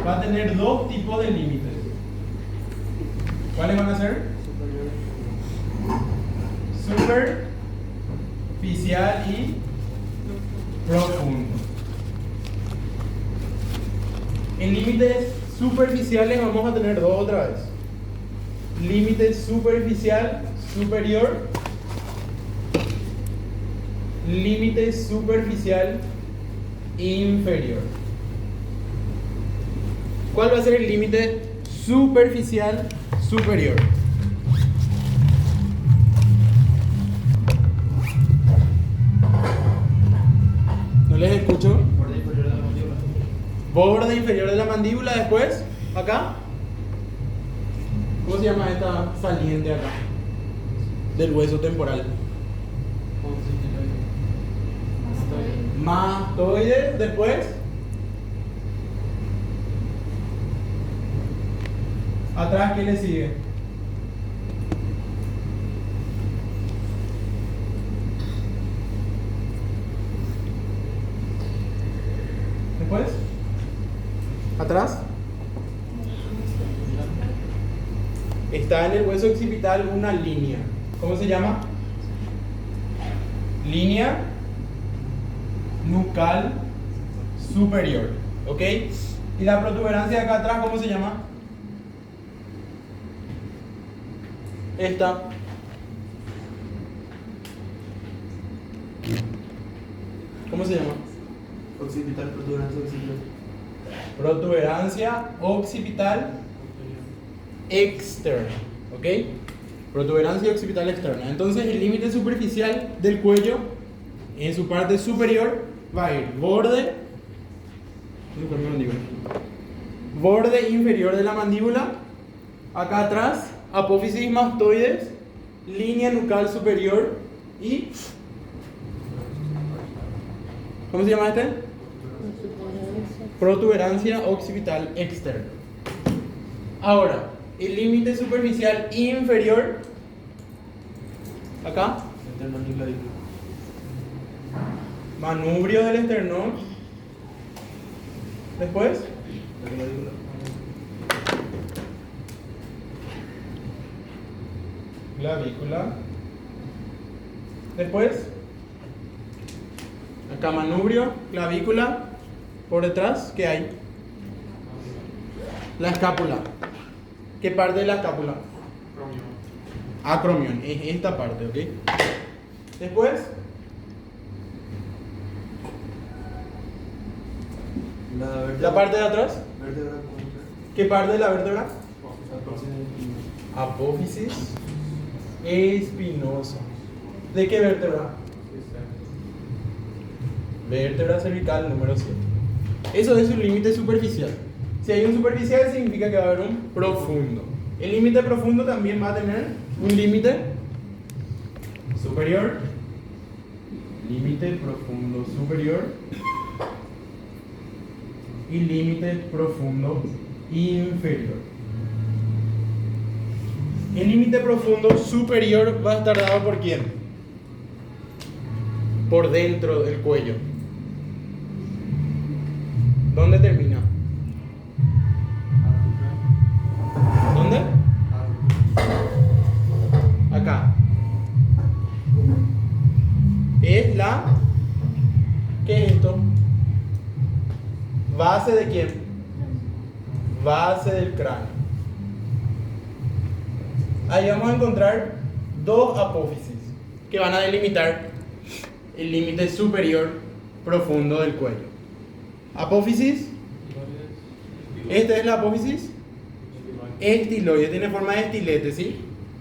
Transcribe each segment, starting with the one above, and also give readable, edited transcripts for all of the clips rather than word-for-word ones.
va a tener dos tipos de límites. ¿Cuáles van a ser? Superficial y profundo. En límites superficiales vamos a tener dos otra vez. Límite superficial superior. Límite superficial inferior. ¿Cuál va a ser el límite superficial superior? No les escucho. Borde inferior de la mandíbula. Borde inferior de la mandíbula. Después, acá. ¿Cómo se llama esta saliente acá? Del hueso temporal. Mastoides. Después. Atrás, ¿qué le sigue? Después. Atrás. Está en el hueso occipital una línea. ¿Cómo se llama? Línea nucal superior. ¿Ok? Y la protuberancia de acá atrás, ¿cómo se llama? Esta. ¿Cómo se llama? Occipital, protuberancia occipital. Protuberancia occipital externa. ¿Ok? Protuberancia occipital externa. Entonces el límite superficial del cuello en su parte superior va a ir borde inferior de la mandíbula, acá atrás, apófisis mastoides, línea nucal superior y ¿cómo se llama este? Protuberancia occipital externa. Ahora, el límite superficial inferior, acá, Esternón y clavícula. manubrio del esternón. Después, La clavícula. clavícula. Después, acá manubrio, clavícula. Por detrás, ¿qué hay? La escápula. ¿Qué parte de la escápula? Acromión. Es esta parte, ¿ok? Después, la parte de atrás. Vértebra cónica. ¿Qué parte de la vértebra? Apófisis Apófisis espinosa. ¿De qué vértebra? Vértebra cervical número 7. Eso es un límite superficial. Si hay un superficial significa que va a haber un profundo. El límite profundo también va a tener un límite superior. Límite profundo superior. Y límite profundo inferior. El límite profundo superior va a estar dado por quién? Por dentro del cuello. ¿Dónde termina? ¿Dónde? Acá. Es la... ¿Qué es esto? ¿Base de quién? Base del cráneo. Ahí vamos a encontrar dos apófisis que van a delimitar el límite superior profundo del cuello. Apófisis. Esta es la apófisis estiloide, tiene forma de estilete, ¿sí?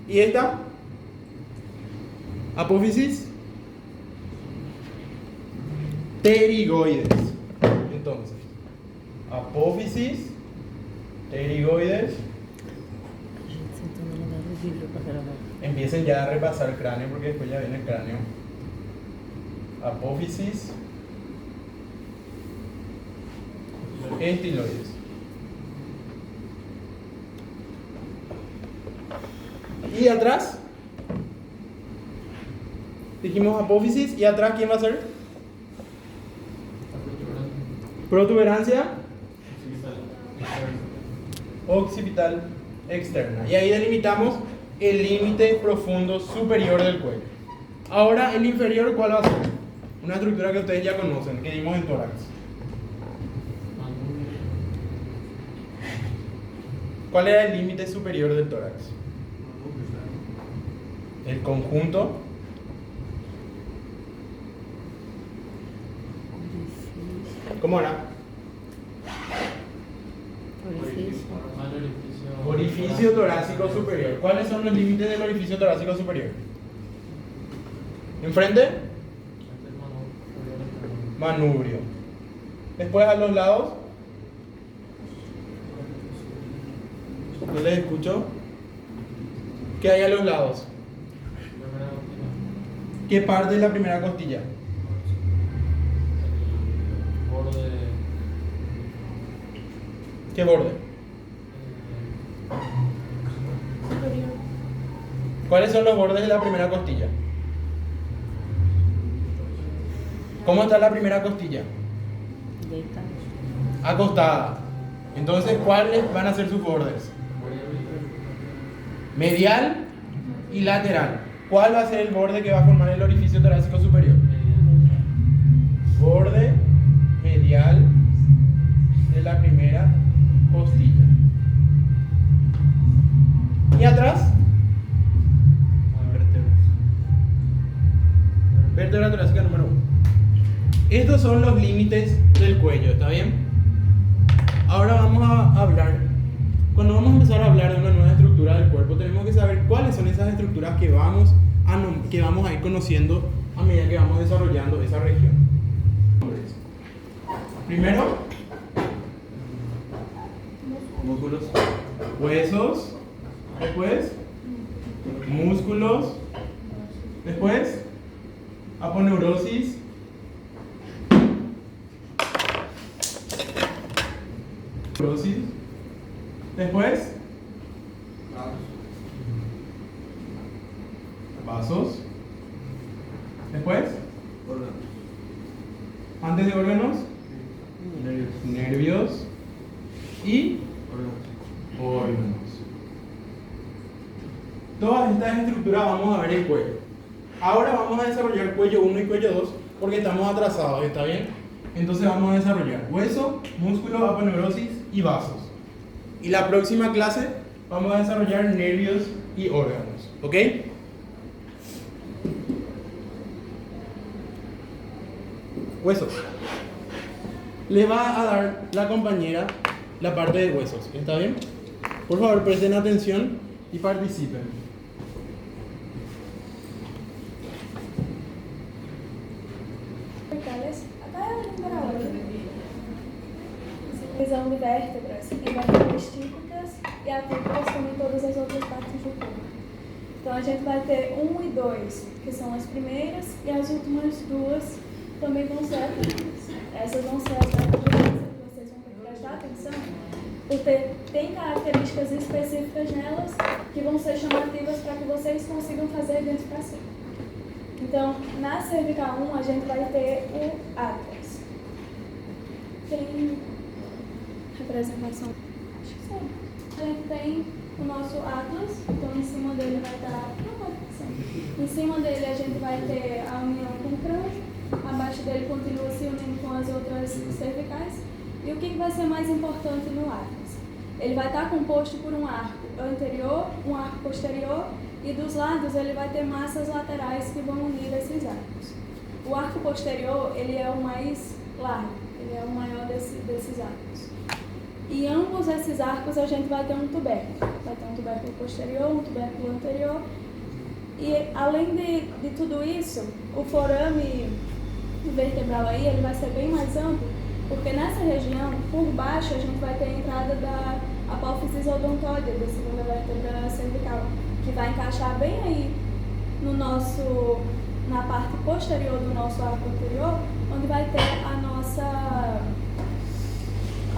Y esta apófisis pterigoides. Entonces, apófisis pterigoides. Empiecen ya a repasar el cráneo porque después ya viene el cráneo. Apófisis estiloides. Y atrás dijimos apófisis. ¿Y atrás quién va a ser? Protuberancia occipital externa. Y ahí delimitamos el límite profundo superior del cuello. Ahora el inferior, ¿cuál va a ser? Una estructura que ustedes ya conocen, que vimos en tórax. ¿Cuál era el límite superior del tórax? El conjunto ¿cómo era? Orificio torácico superior. ¿Cuáles son los límites del orificio torácico superior? ¿Enfrente? Manubrio. Después a los lados. No les escucho. ¿Qué hay a los lados? ¿Qué parte de la primera costilla? ¿Qué borde? ¿Cuáles son los bordes de la primera costilla? ¿Cómo está la primera costilla? Acostada. Entonces, ¿cuáles van a ser sus bordes? Medial y lateral. ¿Cuál va a ser el borde que va a formar el orificio torácico superior? Borde medial de la primera costilla. ¿Y atrás? Vértebra torácica número 1. Estos son los límites del cuello, ¿está bien? Ahora vamos a hablar. Cuando vamos a empezar a hablar de una nueva estructura del cuerpo, tenemos que saber cuáles son esas estructuras que vamos a ir conociendo a medida que vamos desarrollando esa región. Primero, músculos, huesos, después músculos, después aponeurosis, después vasos, después antes de órganos, nervios y órganos. Todas estas estructuras vamos a ver el cuello. Ahora vamos a desarrollar cuello 1 y cuello 2 porque estamos atrasados, ¿está bien? Entonces vamos a desarrollar hueso, músculo, aponeurosis y vasos. Y la próxima clase vamos a desarrollar nervios y órganos, ¿ok? Huesos. Le va a dar la compañera la parte de huesos, ¿está bien? Por favor, presten atención y participen. Divisão de vértebras em vértebras típicas e atípicas, como em todas as outras partes do corpo. Então a gente vai ter 1 e 2, que são as primeiras, e as últimas duas também vão ser atípicas. Essas vão ser as vértebras que vocês vão ter que prestar atenção, porque tem características específicas nelas que vão ser chamativas para que vocês consigam fazer a identificação. Então, na cervical 1 a gente vai ter o atlas. Tem representação? Acho que sim. A gente tem o nosso atlas, então em cima dele vai estar em cima dele a gente vai ter a união com o crânio, abaixo dele continua se unindo com as outras cervicais. E o que vai ser mais importante no atlas? Ele vai estar composto por um arco anterior, um arco posterior, e dos lados ele vai ter massas laterais que vão unir esses arcos. O arco posterior ele é o mais largo, ele é o maior desses arcos. E ambos esses arcos a gente vai ter um tubérculo. Vai ter um tubérculo posterior, um tubérculo anterior. E além de tudo isso, o forame vertebral aí ele vai ser bem mais amplo, porque nessa região, por baixo, a gente vai ter a entrada da apófisis odontoide, da segunda vértebra cervical, que vai encaixar bem aí na parte posterior do nosso arco anterior, onde vai ter a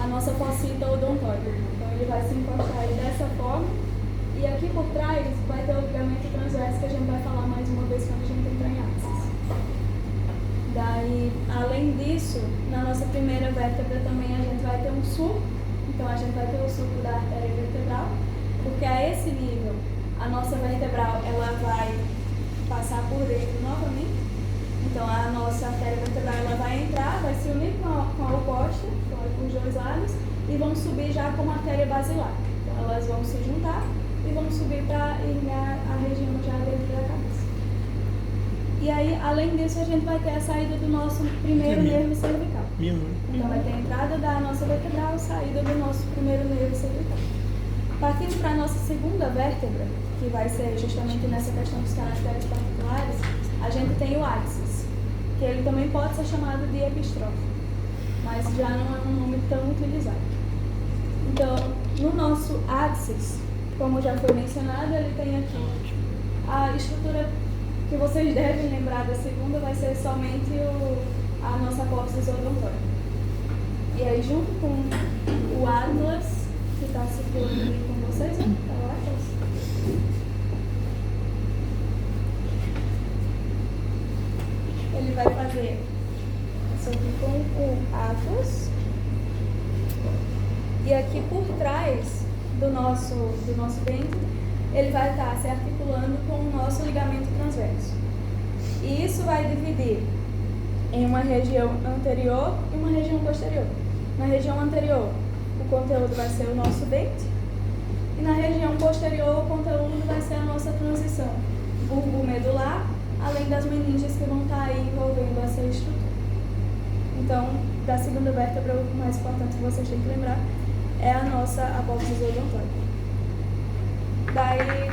nossa fossita odontoide. Então ele vai se encostar aí dessa forma, e aqui por trás vai ter o ligamento transverso, que a gente vai falar mais uma vez quando a gente entrar em axis. Daí, além disso, na nossa primeira vértebra também a gente vai ter um sulco, Então a gente vai ter o sulco da artéria vertebral, porque a esse nível a nossa vertebral ela vai passar por dentro novamente. Então a nossa artéria vertebral ela vai entrar, vai se unir com a oposta, com os dois lados, e vão subir já como artéria basilar. Então elas vão se juntar e vão subir para irrigar a região já dentro da cabeça. E aí, além disso, a gente vai ter a saída do nosso primeiro nervo cervical. Então vai ter a entrada da nossa vertebral, saída do nosso primeiro nervo cervical. Partindo para a nossa segunda vértebra, que vai ser justamente nessa questão dos caracteres particulares, a gente tem o áxis, que ele também pode ser chamado de epistrófe, mas já não é um nome tão utilizado. Então, no nosso áxis, como já foi mencionado, ele tem aqui a estrutura que vocês devem lembrar da segunda, vai ser somente a nossa apófise odontóica. E aí, junto com o atlas, que está circulando ali com vocês, né? Tá o atlas. Ele vai fazer isso aqui com o atlas. E aqui por trás do nosso dente, ele vai estar se articulando com o nosso ligamento transverso. E isso vai dividir em uma região anterior e uma região posterior. Na região anterior, o conteúdo vai ser o nosso dente, e na região posterior, o conteúdo vai ser a nossa transição bulbo-medular, além das meninges que vão estar aí envolvendo essa estrutura. Então, da segunda vértebra, o mais importante que vocês têm que lembrar é a nossa apófise odontóica. Daí,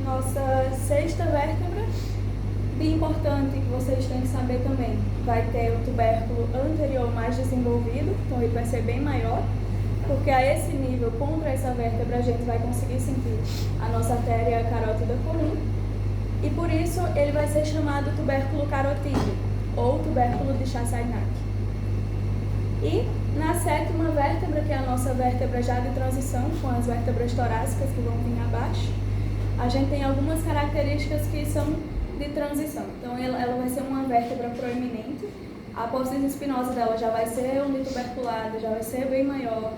nossa sexta vértebra, bem importante que vocês têm que saber também, vai ter o tubérculo anterior mais desenvolvido, então ele vai ser bem maior, porque a esse nível, contra essa vértebra, a gente vai conseguir sentir a nossa artéria carótida comum, e por isso ele vai ser chamado tubérculo carotídeo, ou tubérculo de Chassaignac. E na sétima vértebra, que é a nossa vértebra já de transição, com as vértebras torácicas que vão vir abaixo, a gente tem algumas características que são de transição. Então ela vai ser uma vértebra proeminente, a apófise espinosa dela já vai ser unituberculada, já vai ser bem maior,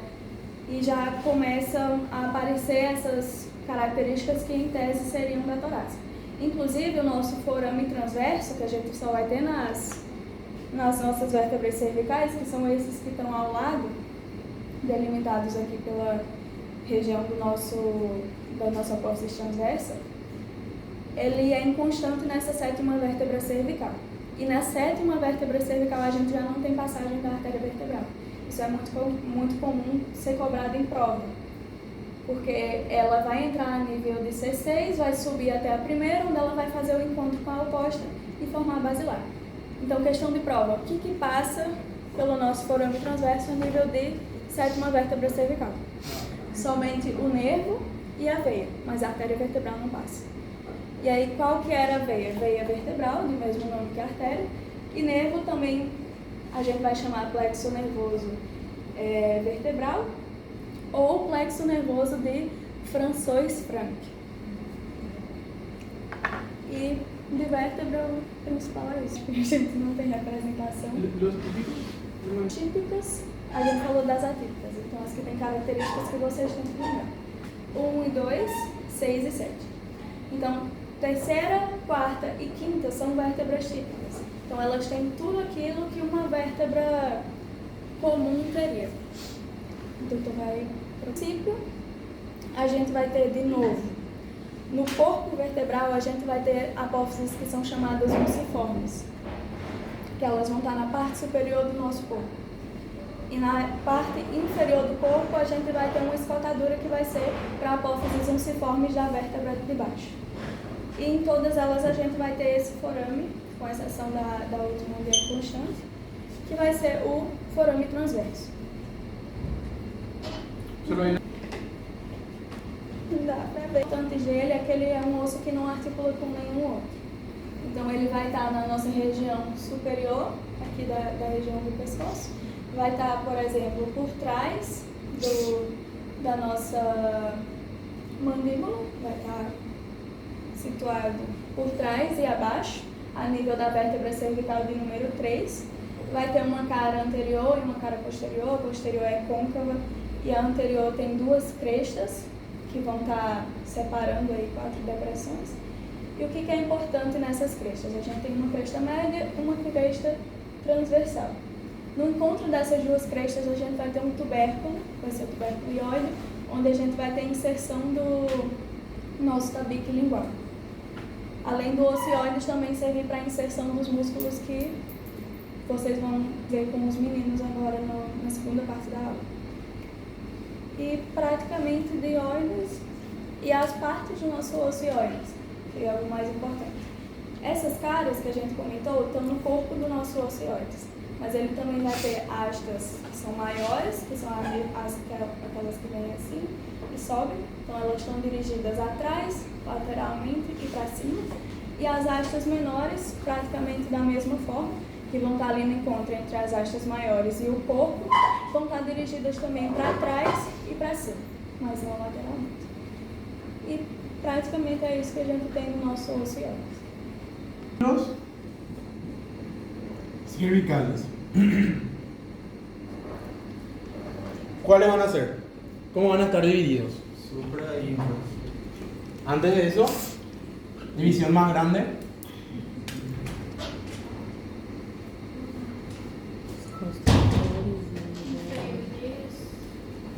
e já começam a aparecer essas características que em tese seriam da torácica. Inclusive o nosso forame transverso, que a gente só vai ter nas nossas vértebras cervicais, que são esses que estão ao lado, delimitados aqui pela região da nossa apófise transversa, ele é inconstante nessa sétima vértebra cervical. E na sétima vértebra cervical a gente já não tem passagem da artéria vertebral. Isso é muito comum ser cobrado em prova, porque ela vai entrar a nível de C6, vai subir até a primeira, onde ela vai fazer o encontro com a oposta e formar a basilar. Então, questão de prova, o que passa pelo nosso forame transverso a nível de sétima vértebra cervical? Somente o nervo e a veia, mas a artéria vertebral não passa. E aí, qual que era a veia? Veia vertebral, do mesmo nome que a artéria, e nervo também a gente vai chamar plexo nervoso vertebral, ou plexo nervoso de François-Franck. E de vértebra, o principal é isso, porque a gente não tem representação. Típicas, a gente falou das atípicas, então as que têm características que vocês têm que lembrar. 1 e 2, 6 e 7. Então, terceira, quarta e quinta são vértebras típicas. Então, elas têm tudo aquilo que uma vértebra comum teria. Então, tu vai para o princípio, a gente vai ter de novo, no corpo vertebral, a gente vai ter apófises que são chamadas unciformes, que elas vão estar na parte superior do nosso corpo. E na parte inferior do corpo, a gente vai ter uma escotadura que vai ser para apófises unciformes da vértebra de baixo. E em todas elas a gente vai ter esse forame, com exceção da última onde é constante, que vai ser o forame transverso. Não dá para ver. O importante dele é que ele é um osso que não articula com nenhum outro. Então ele vai estar na nossa região superior, aqui da região do pescoço. Vai estar, por exemplo, por trás da nossa mandíbula, vai estar situado por trás e abaixo, a nível da vértebra cervical de número 3. Vai ter uma cara anterior e uma cara posterior, a posterior é côncava e a anterior tem duas crestas que vão estar separando aí 4 depressões. E o que é importante nessas crestas? A gente tem uma cresta média e uma cresta transversal. No encontro dessas duas crestas, a gente vai ter um tubérculo, vai ser o tubérculo ióide, onde a gente vai ter inserção do nosso tabique lingual. Além do ocioides, também serve para a inserção dos músculos que vocês vão ver com os meninos agora na segunda parte da aula. E praticamente dioides e as partes do nosso ocioides, que é o mais importante. Essas caras que a gente comentou estão no corpo do nosso ocioides, mas ele também vai ter astas que são maiores, que são aquelas que vêm assim e sobem, então elas estão dirigidas atrás, lateralmente e para cima, e as hastas menores, praticamente da mesma forma, que vão estar ali no encontro entre as hastas maiores e o corpo, vão estar dirigidas também para trás e para cima, mas não lateralmente. E praticamente é isso que a gente tem no nosso ocioides. Los cervicales. ¿Cuáles van a ser? ¿Cómo van a estar divididos? Supra y infra. Antes de eso, división más grande.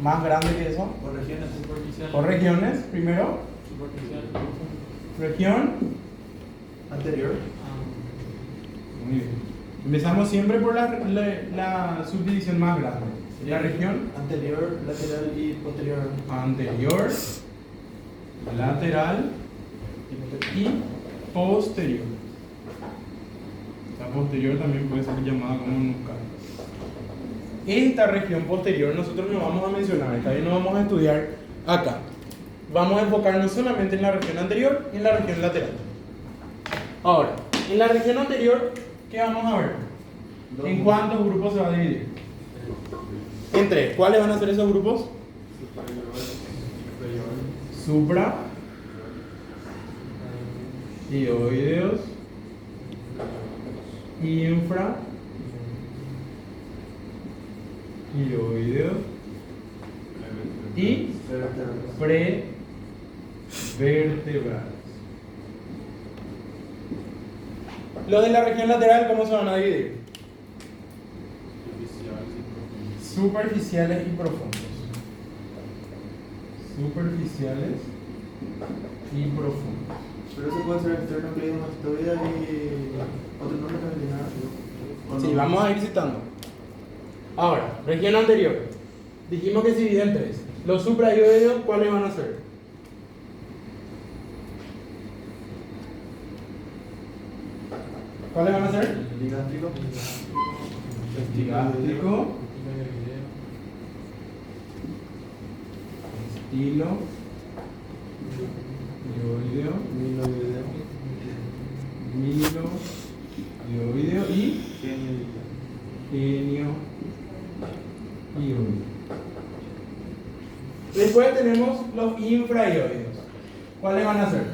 Más grande que eso. Por regiones. Por regiones, primero. Región. Anterior. Muy bien. Empezamos siempre por la subdivisión más grande. La región Anterior, lateral y posterior. anterior, lateral y posterior. La posterior también puede ser llamada como nucal. Esta región posterior nosotros no vamos a mencionar, esta vez no vamos a estudiar acá. Vamos a enfocarnos solamente en la región anterior y en la región lateral. Ahora, en la región anterior, ¿qué vamos a ver? ¿En cuántos grupos se va a dividir? En 3. ¿Cuáles van a ser esos grupos? Supra, dioideos, infra, dioideos y prevertebrales. Los de la región lateral, ¿cómo se van a dividir? Superficiales y profundos. Superficiales y profundos. Pero eso puede ser externo, climastoidea y otro nombre que Sí, vamos a ir citando. Ahora, región anterior. Dijimos que se divide en 3. Los supraioideos, ¿cuáles van a ser? ¿Cuáles van a ser? Digástrico. Digástrico, estilo, dioideo, milo, dioideo y genio ioideo. Después tenemos los infraioideos. ¿Cuáles van a ser?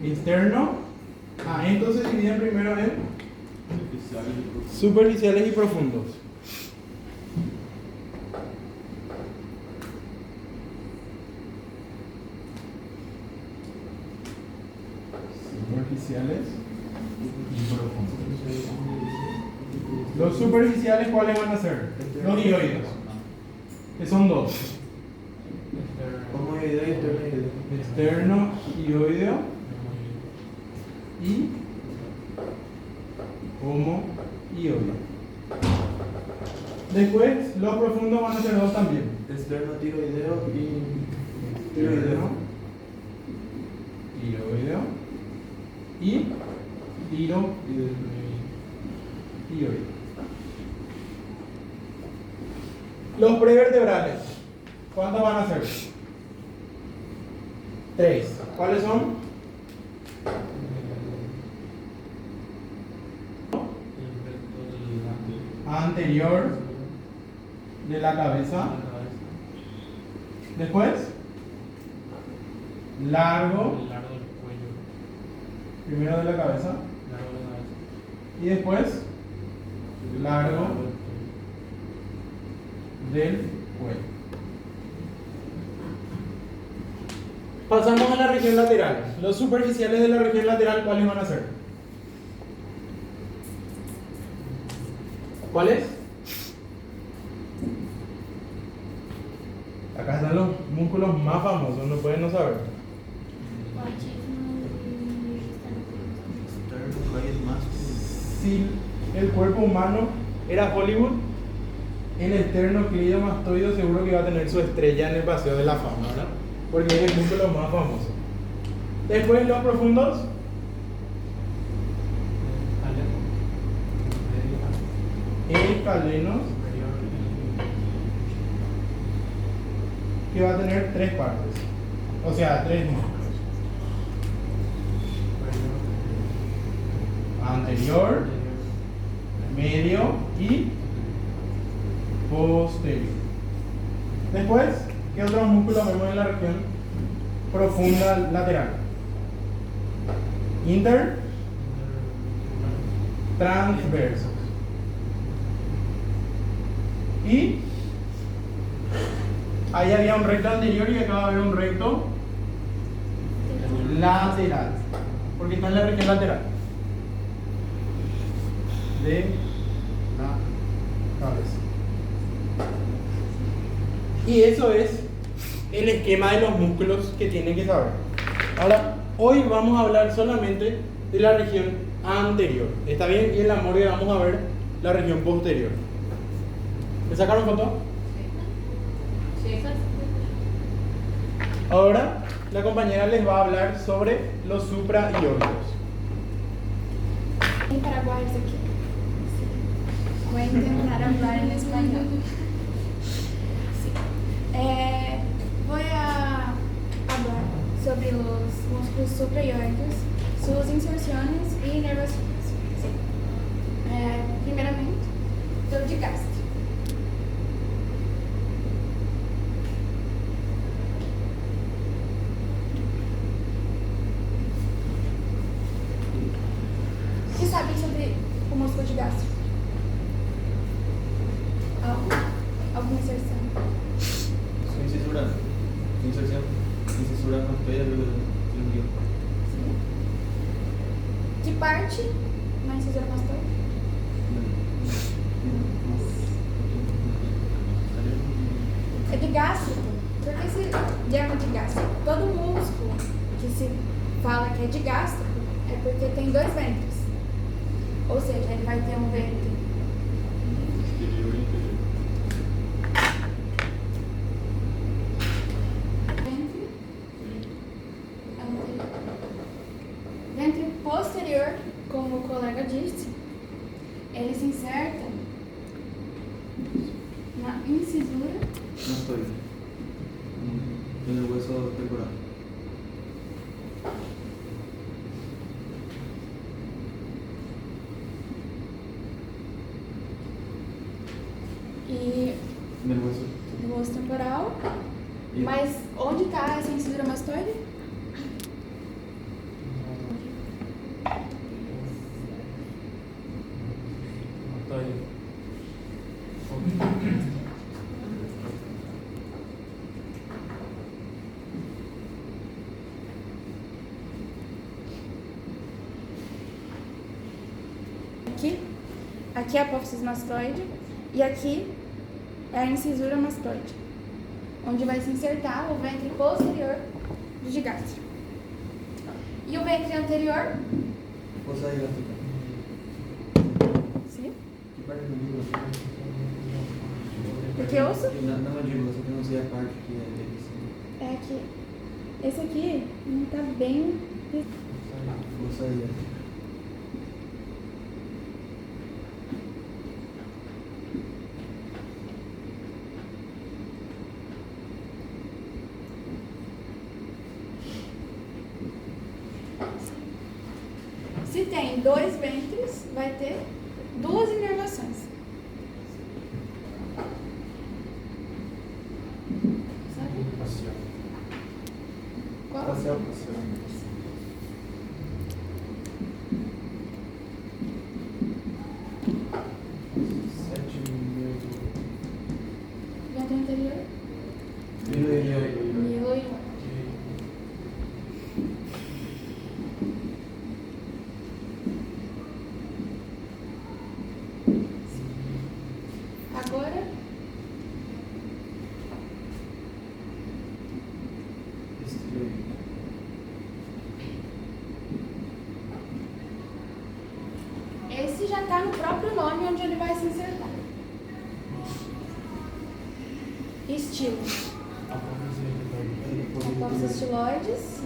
Externo. Estos se dividen primero en superficiales y profundos. Superficiales y profundos. Los superficiales, ¿cuáles van a ser? Los dioideos, que son 2. Homoideo y externoideo. Externo ioideo y homoioideo. Después, los profundos van a ser 2 también. Externo tiroideo y Tiroideo, tiroideo y tiroideo. Los prevertebrales, ¿cuántos van a ser? 3. ¿Cuáles son? Anterior de la cabeza. Después, largo, primero de la cabeza. Y después, largo del cuello. Pasamos a la región lateral. Los superficiales de la región lateral, ¿cuáles van a ser? ¿Cuáles? Acá están los músculos más famosos, no pueden no saber. Si el cuerpo humano era Hollywood, el esternocleidomastoideo seguro que iba a tener su estrella en el Paseo de la Fama, ¿verdad? Porque es el músculo más famoso. Después los profundos. Escalenos, que va a tener tres partes, o sea, tres músculos. Anterior, medio y posterior. Después, ¿qué otros músculos vemos en la región profunda lateral? Inter, transversos. Y ahí había un recto anterior y acá va a haber un recto lateral, porque está en la región lateral de la cabeza. Y eso es el esquema de los músculos que tienen que saber. Ahora, hoy vamos a hablar solamente de la región anterior. ¿Está bien? Y en la morgue vamos a ver la región posterior. ¿Me sacaron foto? Sí. Ahora, la compañera les va a hablar sobre los supraiórticos. Em Paraguai isso aqui. Voy a intentar hablar en español. Sí. Voy a hablar sobre los músculos supraiórticos, sus inserciones y inervaciones. Sí. Primeramente, tubo de Gaster. O que sabem sobre o músculo de Gaster? Alguma inserção? Su incisura. Su inserción. Incisura mastoidea del ombligo. Sim. Que parte na incisura mastoide? É de gástrico. Por que se chama de gástrico? Todo músculo que se fala que é de gástrico é porque tem dois ventres. Ou seja, ele vai ter um ventre ventre posterior, como o colega disse, ele se inserta na incisura Mastoide. En el hueso temporal. e En el hueso. no osso temporal. Y- Mas onde está essa incisura mastoide? Aqui é a apófise mastoide e aqui é a incisura mastoide, onde vai se insertar o ventre posterior do gigastro. E o ventre anterior? Fosa gástrica. Sim. ¿Qué parte del ombligo? Que osso? Na mandíbula, só que eu não sei a parte que é dele. É aqui. Esse aqui não tá bem. Fosa gástrica. Se tem dois ventres, vai ter duas inervações. Sabe? Qual? Facial. Agora, esse já está no próprio nome onde ele vai se insertar. Estilo. Apófises estiloides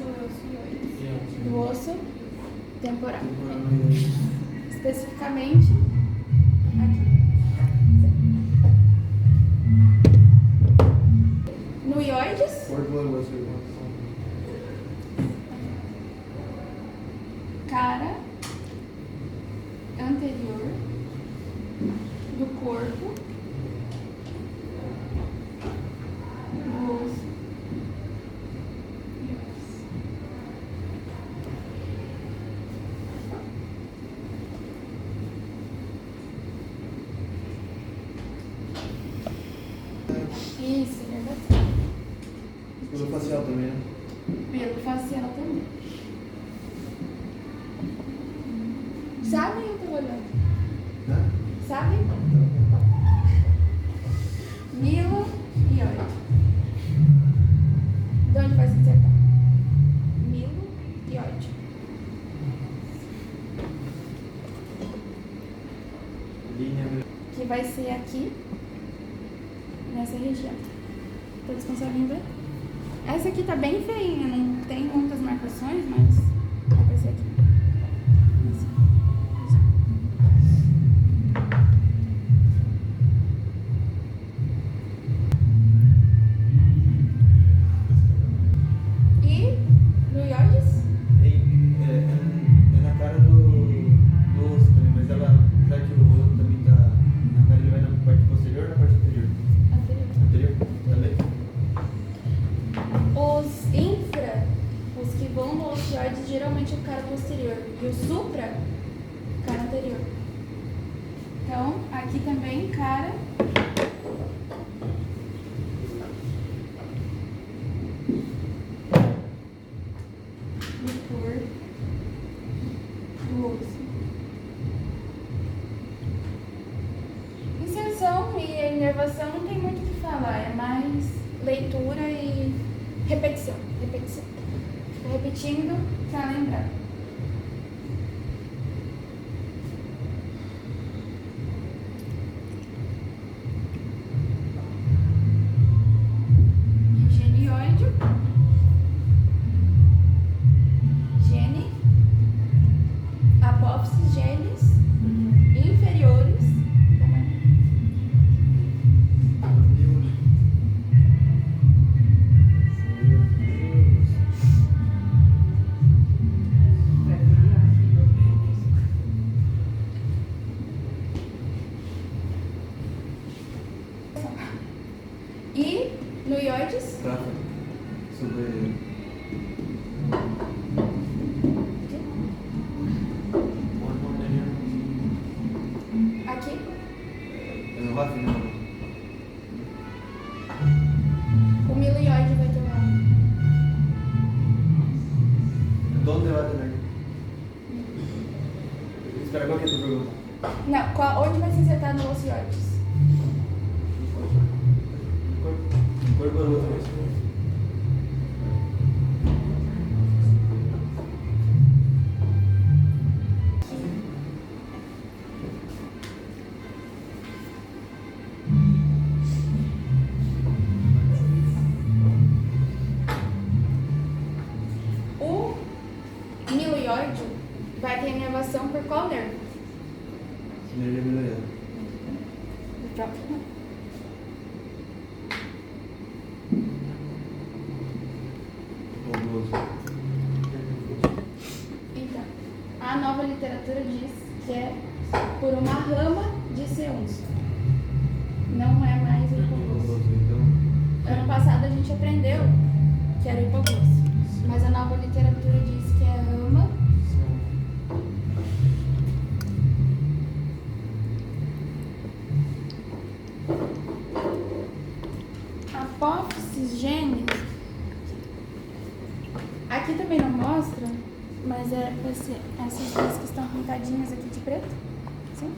do osso temporal. Especificamente aqui. No ioides, cara anterior do corpo do osso. Isso, inervação. Pelo facial também, né? Pelo facial também. Sabem ou tô olhando? Né? Sabem? Milo e oide. De onde vai se insertar? Milo e oide. Linha. Que vai ser aqui, nessa região. Todos conseguem ver? Essa aqui tá bem feinha, não tem muitas marcações, mas vai ser aqui. E no ioides? É na cara do osso também, mas ela, já que o outro também tá na cara, ele vai na parte posterior ou na parte superior? Anterior. Anterior? Também? Os infra, os que vão no osteoide, geralmente é o cara posterior. E o supra, cara anterior. Então, aqui também, cara. Do corpo. Do osso. Inserção e inervação não tem muito o que falar, é mais leitura e repetição. Repetição. Fica repetindo para lembrar. Genioide. Gene. Apófises, genes inferiores. E no ioides, Tá. Sobre. aqui, É no RAF, né? o milioide vai ter lá. Onde vai também? Espera, qual que é a tua pergunta? Não, onde vai se insertar no ocioides? Corpo ou outra vez? O milioide vai ter inervação por qual nervo? Sinergia miliar. O próprio nervo. Então, a nova literatura diz que é por uma rama de C11. Não é mais o hipoglosso. Ano passado a gente aprendeu que era o hipoglosso, mas a nova literatura diz que é rama apófises, genes. Aqui também não mostra, mas vai ser essas duas que estão pintadinhas aqui de preto. Assim.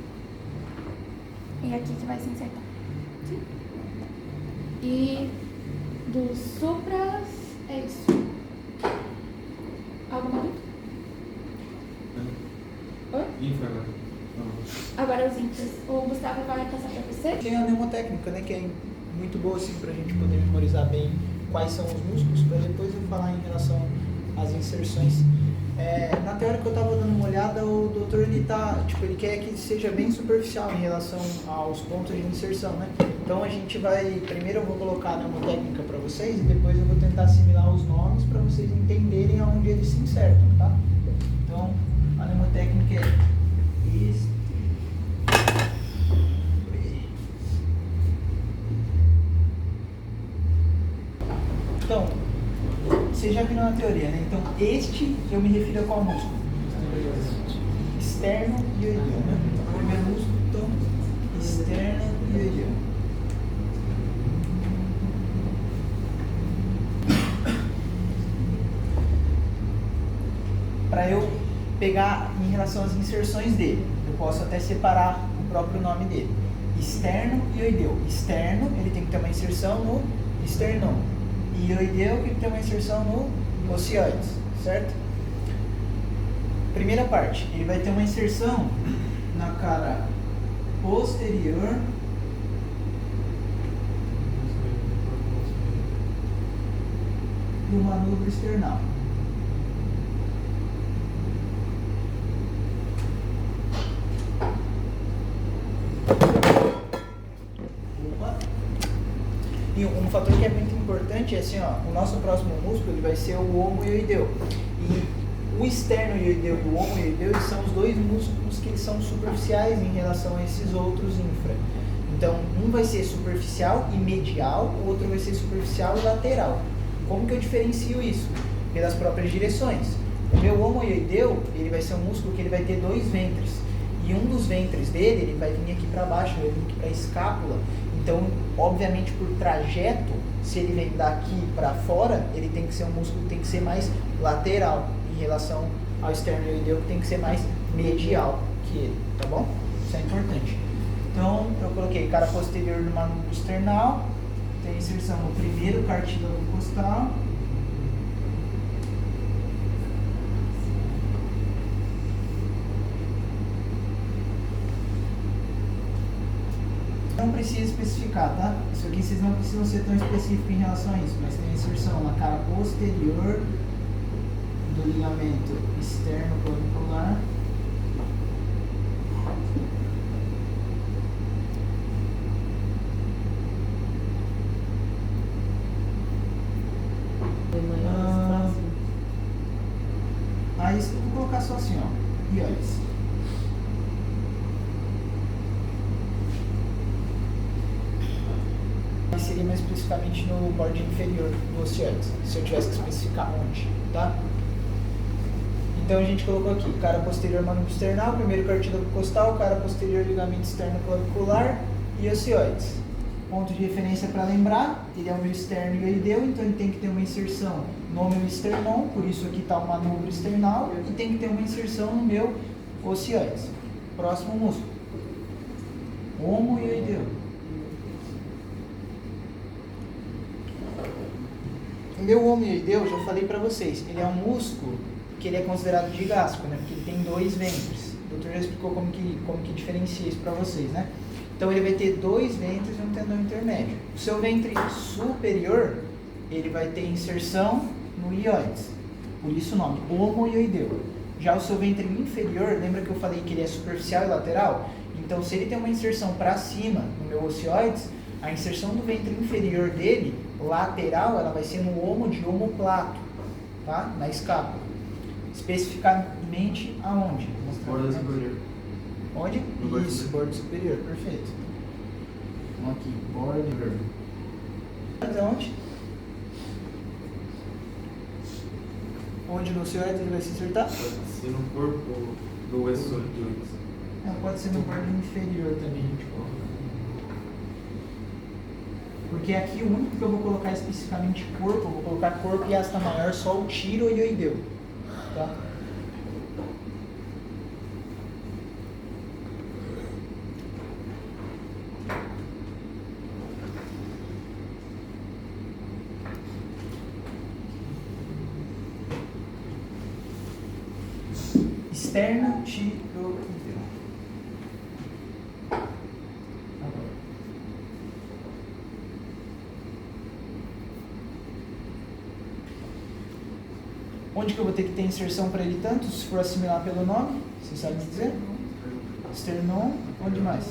E aqui que vai se insertar. parte. E dos supras é isso. Alguma dúvida? Oi? Infra agora. Agora os infras. O Gustavo vai passar para você. Tem a mnemotécnica, né, que é muito boa assim, para a gente poder memorizar bem quais são os músculos, para depois eu falar em relação às inserções. Na teoria que eu estava dando uma olhada, o doutor ele quer que seja bem superficial em relação aos pontos de inserção, né? Então a gente vai, primeiro eu vou colocar a mnemotécnica para vocês e depois eu vou tentar assimilar os nomes para vocês entenderem aonde eles se insertam, tá? Então a mnemotécnica é isso. Então, vocês já viram na teoria, né? Então, este eu me refiro a qual músculo? Externo e ioideal, né? O primeiro músculo, então, externo e ioideal. Para eu pegar em relação às inserções dele, eu posso até separar o próprio nome dele. Externo e ioideal. Externo, ele tem que ter uma inserção no esternão. E ioideal que tem uma inserção no ocioides, certo? Primeira parte, ele vai ter uma inserção na cara posterior do manubrio external. E um fator que é muito importante é assim, ó, o nosso próximo músculo ele vai ser o homoioideu. E o externo ioideu e o homoioideu eles são os dois músculos que eles são superficiais em relação a esses outros infra. Então, um vai ser superficial e medial, o outro vai ser superficial e lateral. Como que eu diferencio isso? Pelas próprias direções. O meu homoioideu, ele vai ser um músculo que ele vai ter dois ventres. E um dos ventres dele, ele vai vir aqui para baixo, ele vai vir aqui para a escápula. Então, obviamente, por trajeto, se ele vem daqui para fora, ele tem que ser um músculo que tem que ser mais lateral em relação ao externoioideu, que tem que ser mais medial que ele, tá bom? Isso é importante. Então, eu coloquei cara posterior do manubrio external, tem inserção no primeiro cartílago costal. Não precisa especificar, tá? Isso aqui vocês não precisam ser tão específicos em relação a isso, mas tem inserção na cara posterior do ligamento externo clavicular. Aí eu vou colocar só assim, ó. Ioides. Seria mais especificamente no borde inferior do ocioides, se eu tivesse que especificar onde, tá? Então a gente colocou aqui, cara posterior manubrio external, primeiro cartílago costal, cara posterior ligamento externo clavicular e ocioides. Ponto de referência para lembrar, ele é o meu externo ioideu, então ele tem que ter uma inserção no meu esternon, por isso aqui está o manubrio external, e tem que ter uma inserção no meu ocioides. Próximo músculo, homoioideu. O meu homoioideu, eu já falei para vocês, ele é um músculo que ele é considerado digástrico, né? Porque ele tem dois ventres. O doutor já explicou como que diferencia isso para vocês, né? Então ele vai ter dois ventres e um tendão intermédio. O seu ventre superior, ele vai ter inserção no ioides. Por isso o nome, homoioideu. Já o seu ventre inferior, lembra que eu falei que ele é superficial e lateral? Então se ele tem uma inserção para cima no meu ocioides, a inserção do ventre inferior dele, lateral, ela vai ser no homo de omoplato, tá? Na escápula. Especificamente aonde? Borda superior. Onde? No bordo Isso, superior. bordo superior, perfeito. Vamos aqui, bordo. Onde? Onde no ocioides ele vai se insertar? Pode ser no corpo do ocioides. Não, pode ser no bordo inferior também, gente coloca. Porque aqui o único que eu vou colocar especificamente corpo, eu vou colocar corpo e asta maior, só o tiroioideu, tá? Esternotiroideu. Onde que eu vou ter que ter inserção para ele tanto, se for assimilar pelo nome? Você sabe me dizer? Esternon, onde mais?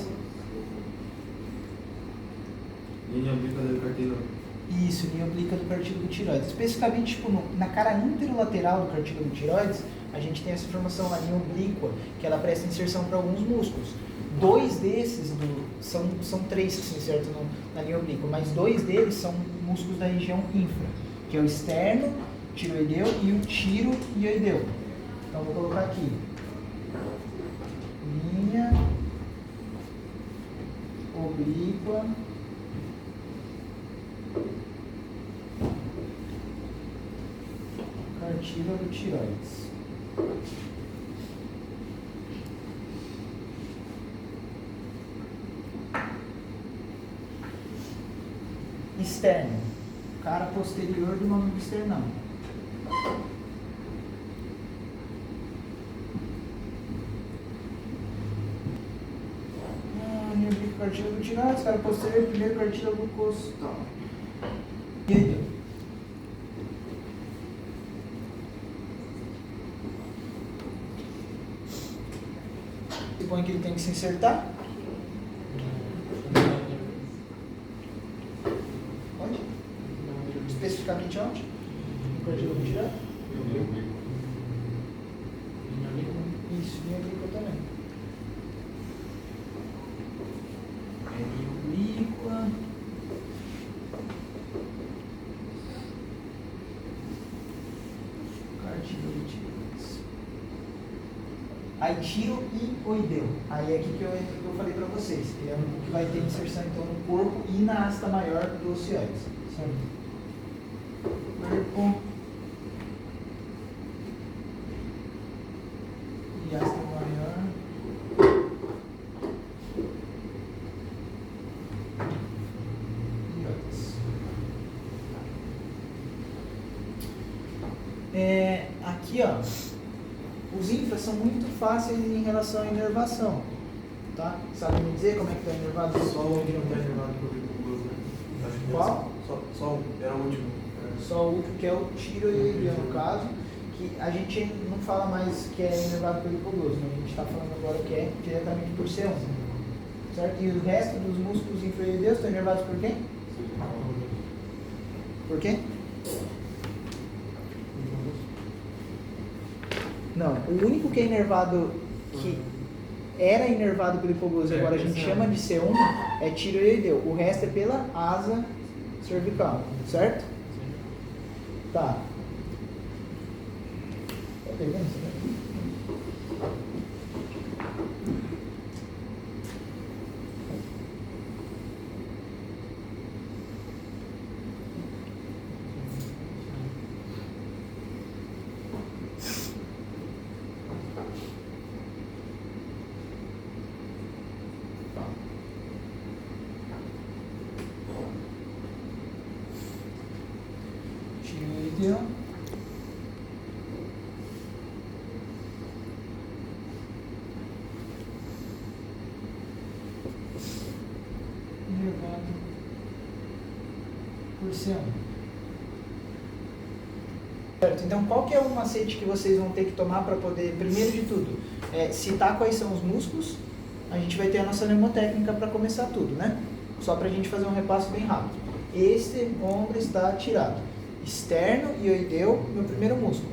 Linha oblíqua do cartílago. Isso, linha oblíqua do cartílago tireoides. Especificamente, tipo, na cara interolateral do cartílago tireoides, a gente tem essa formação, a linha oblíqua, que ela presta inserção para alguns músculos. Dois desses, são três que se insertam na linha oblíqua, mas dois deles são músculos da região infra, que é o externo tireoideu e o tiroideu. Então, vou colocar aqui. Linha oblíqua cartílago tireoides. Externo, cara posterior do mamilo external. Cartílago tireoides, cara posterior, primeiro cartílago costal. E aí, deu. Supõe que ele tem que se insertar. Onde? Especificamente onde? No cartílago tireoide? Isso, linha oblíqua também. Linha oblíqua. Cartílago tireoides. Aí tiroideu. Aí é aqui que eu falei para vocês, que é o que vai ter inserção então no corpo e na asta maior do ocioides. Certo? Corpo e asta maior. Aqui, ó, os infras são muito fáceis em relação à inervação, tá? Sabe me dizer como é que está inervado? Só o que não está inervado por perigoso, né? Acho que Qual? Só um, era o último. Só o último, que é o tiroideu, no caso, que a gente não fala mais que é inervado pelo hipoglose, mas a gente está falando agora que é diretamente por C1, certo? E o resto dos músculos infraioideus estão inervados por quem? Por quê? Não, o único que é inervado, que era inervado pelo hipoglose, agora a gente chama de C1, é tiroideu. O resto é pela asa cervical, certo? Tá. Tá pegando isso daqui? Tiroideu. Inervado por C1. Certo, então qual que é o macete que vocês vão ter que tomar para poder, primeiro de tudo, citar quais são os músculos? A gente vai ter a nossa mnemotécnica para começar tudo, né? Só para a gente fazer um repasso bem rápido. Este ombro está tirado. Externo e ioideu, meu primeiro músculo.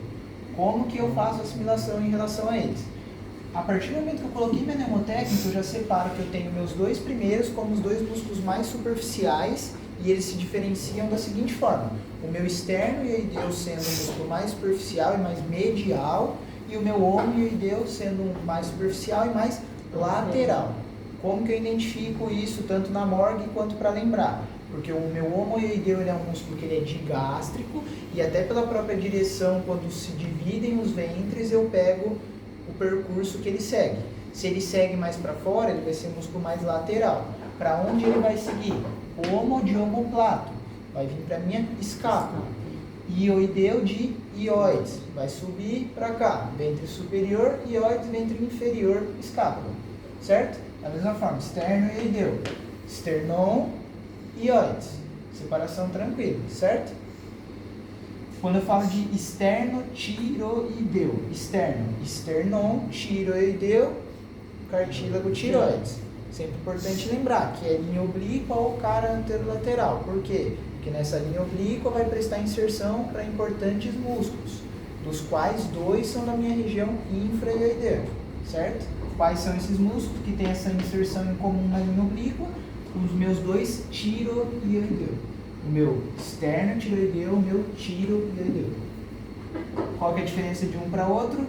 Como que eu faço a assimilação em relação a eles? A partir do momento que eu coloquei minha mnemotécnica, eu já separo que eu tenho meus dois primeiros como os dois músculos mais superficiais e eles se diferenciam da seguinte forma. O meu externo ioideu sendo o músculo mais superficial e mais medial e o meu homoioideu sendo mais superficial e mais lateral. Como que eu identifico isso tanto na morgue quanto para lembrar? Porque o meu homoioideu ele é um músculo que ele é digástrico e até pela própria direção, quando se dividem os ventres, eu pego o percurso que ele segue. Se ele segue mais para fora, ele vai ser um músculo mais lateral. Para onde ele vai seguir? Homo de omoplato. Vai vir para minha escápula. Ioideu de ióides. Vai subir para cá. Ventre superior, ióides, ventre inferior, escápula. Certo? Da mesma forma, externo e ioideu. Esternon, ióides. Separação tranquila, certo? Quando eu falo de externo tiroideu, externo, esternon, tiroideu, cartílago tiroides. Sempre importante lembrar que é linha oblíqua ou cara anterolateral. Por quê? Porque nessa linha oblíqua vai prestar inserção para importantes músculos, dos quais 2 são da minha região infraioidea, certo? Quais são esses músculos que têm essa inserção em comum na linha oblíqua? Os meus 2 tiroideu. O meu externo tiroideu, o meu tiroideu. Qual que é a diferença de um para outro?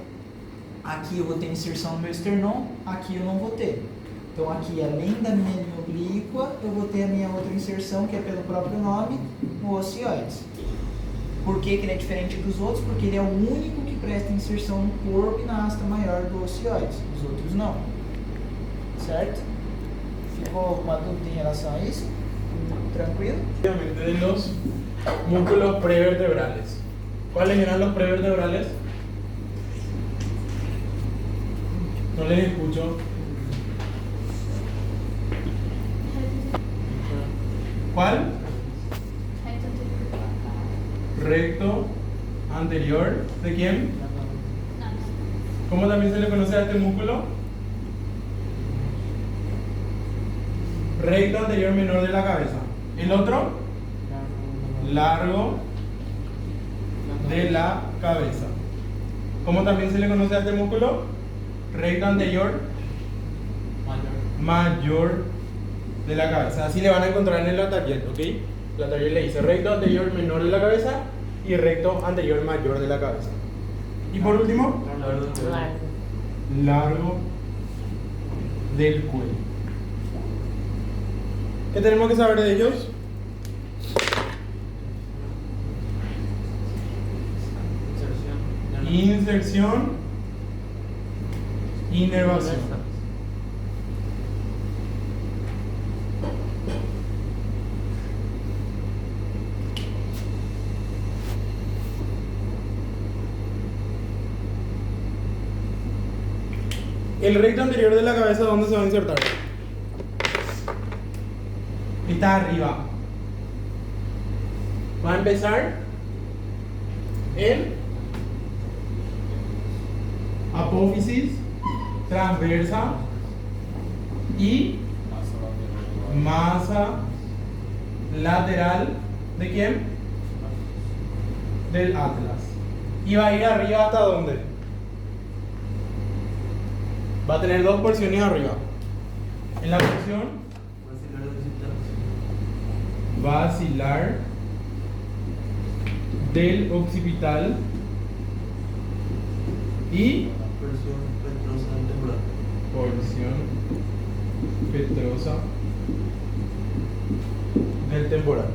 Aqui eu vou ter inserção no meu esternon, aqui eu não vou ter. Então aqui, além da minha linha oblíqua, eu vou ter a minha outra inserção, que é pelo próprio nome, no ocioides. Por que ele é diferente dos outros? Porque ele é o único que presta inserção no corpo e na asta maior do ocioides. Os outros não. Certo? Ficou alguma dúvida em relação a isso? Tranquilo? De los músculos prevertebrales. ¿Cuáles eran los prevertebrales? No les escucho. ¿Cuál? Recto anterior. ¿De quién? ¿Cómo también se le conoce a este músculo? Recto anterior menor de la cabeza. ¿El otro? Largo de la cabeza. ¿Cómo también se le conoce a este músculo? Recto anterior mayor de la cabeza. Así le van a encontrar en el Latarjet, ¿ok? Latarjet le dice recto anterior menor de la cabeza y recto anterior mayor de la cabeza. Y por último, largo del cuello. ¿Qué tenemos que saber de ellos? Inserción, inervación. El recto anterior de la cabeza, ¿dónde se va a insertar? Está arriba. Va a empezar en apófisis transversa y masa lateral. ¿De quién? Del atlas. Y va a ir arriba hasta dónde? Va a tener 2 porciones arriba. En la porción basilar del occipital y porción petrosa del temporal.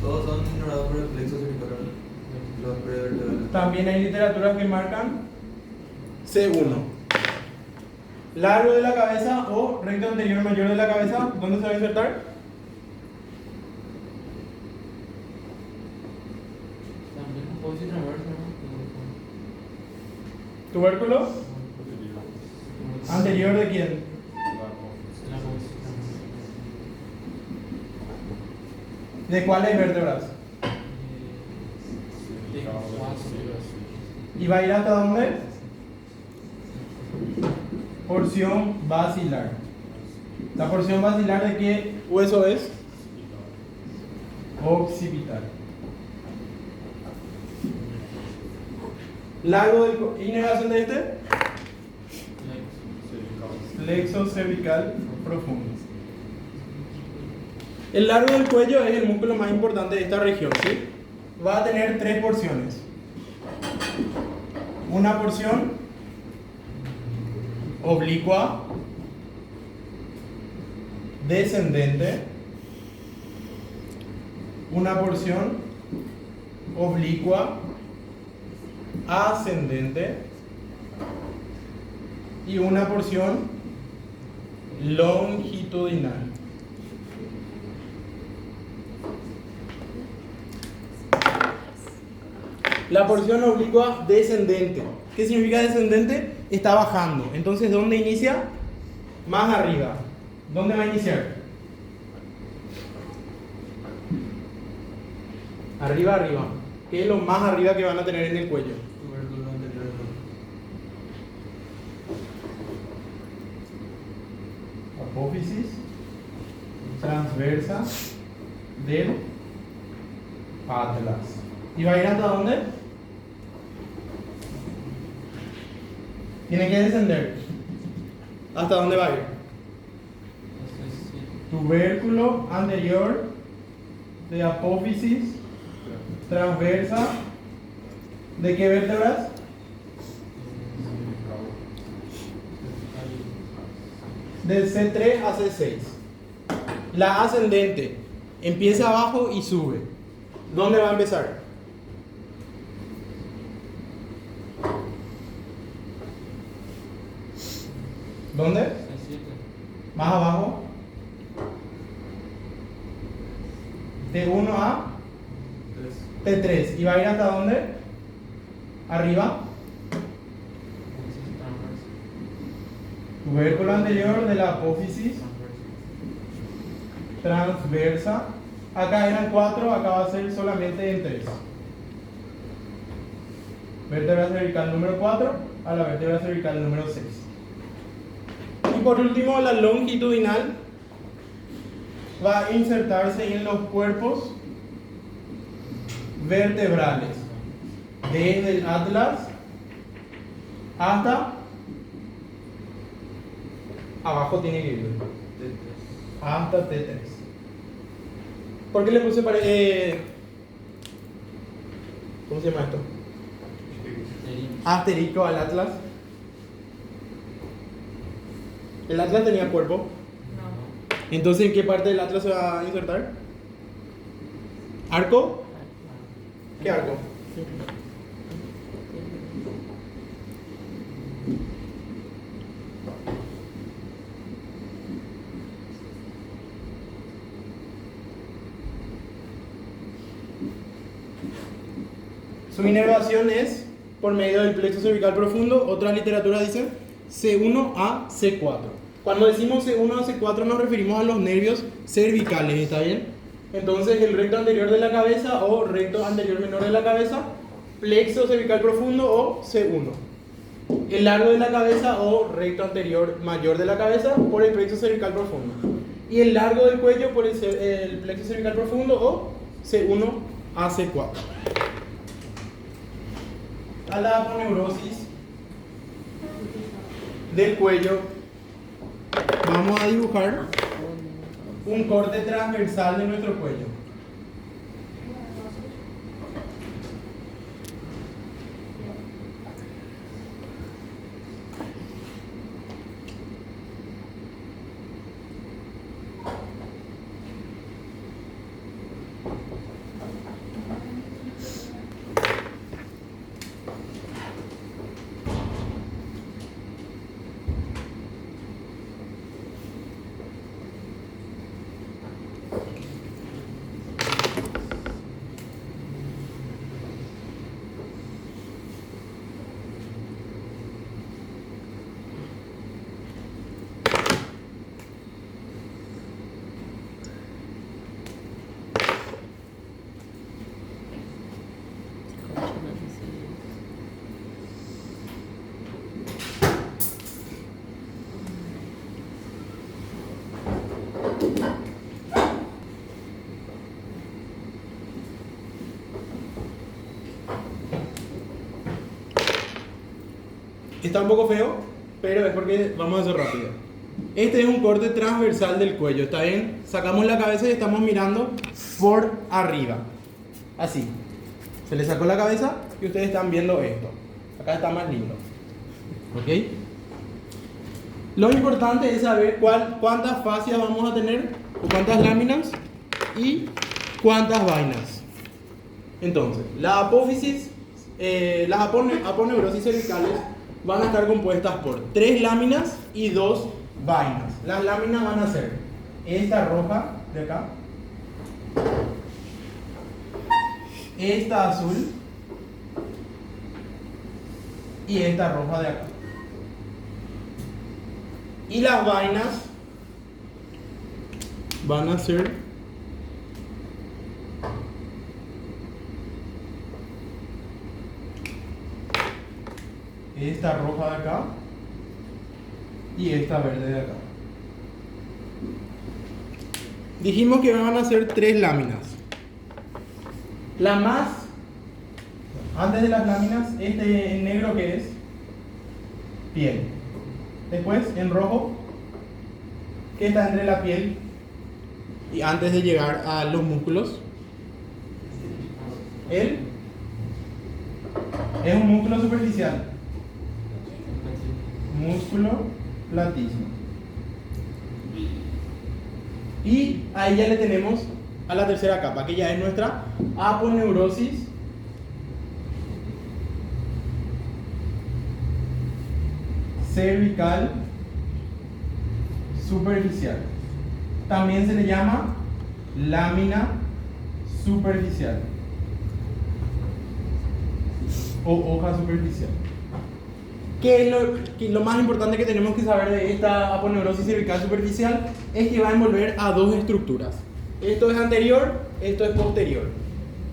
Todos son ignorados por el plexo cervical. Los prevertebrales. También hay literaturas que marcan C1. Largo de la cabeza o recto anterior mayor de la cabeza, ¿dónde se va a insertar? Tubérculo anterior de quién? ¿De cuáles vértebras? ¿Y va a ir hasta dónde? Porción basilar. ¿La porción basilar de qué hueso es? Occipital. Largo del inervación de este? Plexo cervical profundo. El largo del cuello es el músculo más importante de esta región, ¿sí? Va a tener 3 porciones. Una porción oblicua, descendente, una porción oblicua, ascendente y una porción longitudinal. La porción oblicua descendente. ¿Qué significa descendente? Está bajando. Entonces, ¿dónde inicia? Más arriba. ¿Dónde va a iniciar? Arriba, arriba. ¿Qué es lo más arriba que van a tener en el cuello? Tubérculo anterior. Apófisis transversa del atlas. ¿Y va a ir hasta dónde? Tiene que descender. ¿Hasta dónde va a ir? Tubérculo anterior de apófisis transversa. ¿De qué vértebras? Del C3 a C6. La ascendente empieza abajo y sube. ¿Dónde va a empezar? ¿Dónde? Más abajo. T1 a T3. ¿Y va a ir hasta dónde? Arriba. Tubérculo anterior de la apófisis transversa. Acá eran 4, acá va a ser solamente en 3. Vértebra cervical número 4 a la vértebra cervical número 6. Y por último, la longitudinal va a insertarse en los cuerpos vertebrales desde el atlas hasta abajo, tiene que ir hasta T3. ¿Por qué le puse para ¿cómo se llama esto? Asterisco al atlas. ¿El atlas tenía cuerpo? No. Entonces, ¿en qué parte del atlas se va a insertar? ¿Arco? ¿Qué arco? Su inervación es por medio del plexo cervical profundo. Otra literatura dice C1 a C4. Cuando decimos C1 a C4 nos referimos a los nervios cervicales, ¿está bien? Entonces el recto anterior de la cabeza o recto anterior menor de la cabeza, plexo cervical profundo o C1. El largo de la cabeza o recto anterior mayor de la cabeza por el plexo cervical profundo. Y el largo del cuello por el plexo cervical profundo o C1 a C4. A la aponeurosis del cuello vamos a dibujar un corte transversal de nuestro cuello. Está un poco feo, pero es porque vamos a hacer rápido. Este es un corte transversal del cuello, ¿está bien? Sacamos la cabeza y estamos mirando por arriba. Así. Se le sacó la cabeza y ustedes están viendo esto. Acá está más lindo. ¿Ok? Lo importante es saber cuántas fascias vamos a tener, o cuántas láminas y cuántas vainas. Entonces, la apófisis, las aponeurosis cervicales van a estar compuestas por 3 láminas y 2 vainas. Las láminas van a ser esta roja de acá, esta azul y esta roja de acá. Y las vainas van a ser esta roja de acá y esta verde de acá. Dijimos que van a ser 3 láminas. La más, antes de las láminas, este en negro que es piel. Después en rojo, que está entre la piel y antes de llegar a los músculos. Él es un músculo superficial. Músculo platismo. Y ahí ya le tenemos a la tercera capa, que ya es nuestra aponeurosis cervical superficial. También se le llama lámina superficial o hoja superficial. ¿Qué es lo más importante que tenemos que saber de esta aponeurosis cervical superficial? Es que va a envolver a 2 estructuras. Esto es anterior, esto es posterior.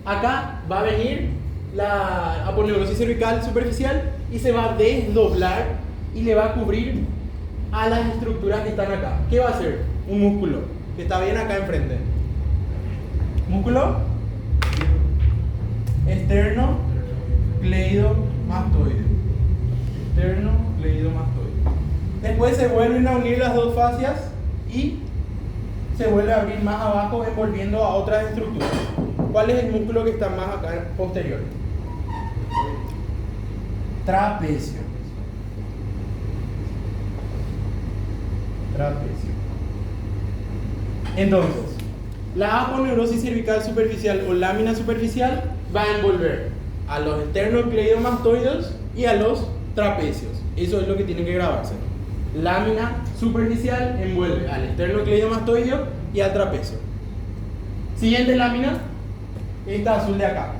Acá va a venir la aponeurosis cervical superficial y se va a desdoblar y le va a cubrir a las estructuras que están acá. ¿Qué va a hacer? Un músculo que está bien acá enfrente. Músculo externo cleidomastoide. Externo cleidomastoide. Después se vuelven a unir las 2 fascias y se vuelve a abrir más abajo envolviendo a otras estructuras. ¿Cuál es el músculo que está más acá posterior? Trapecio. Trapecio. Entonces, la aponeurosis cervical superficial o lámina superficial va a envolver a los esternocleidomastoides y a los trapecios. Eso es lo que tiene que grabarse. Lámina superficial envuelve al esternocleidomastoideo y al trapecio. Siguiente lámina, esta azul de acá.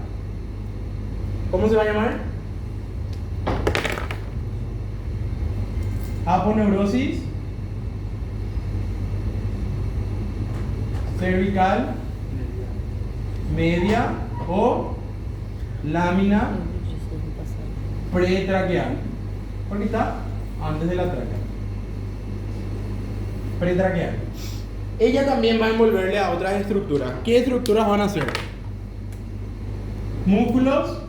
¿Cómo se va a llamar? Aponeurosis cervical media o lámina pretraqueal, porque está antes de la tráquea. Pretraqueal. Ella también va a envolverle a otras estructuras. ¿Qué estructuras van a ser? Músculos,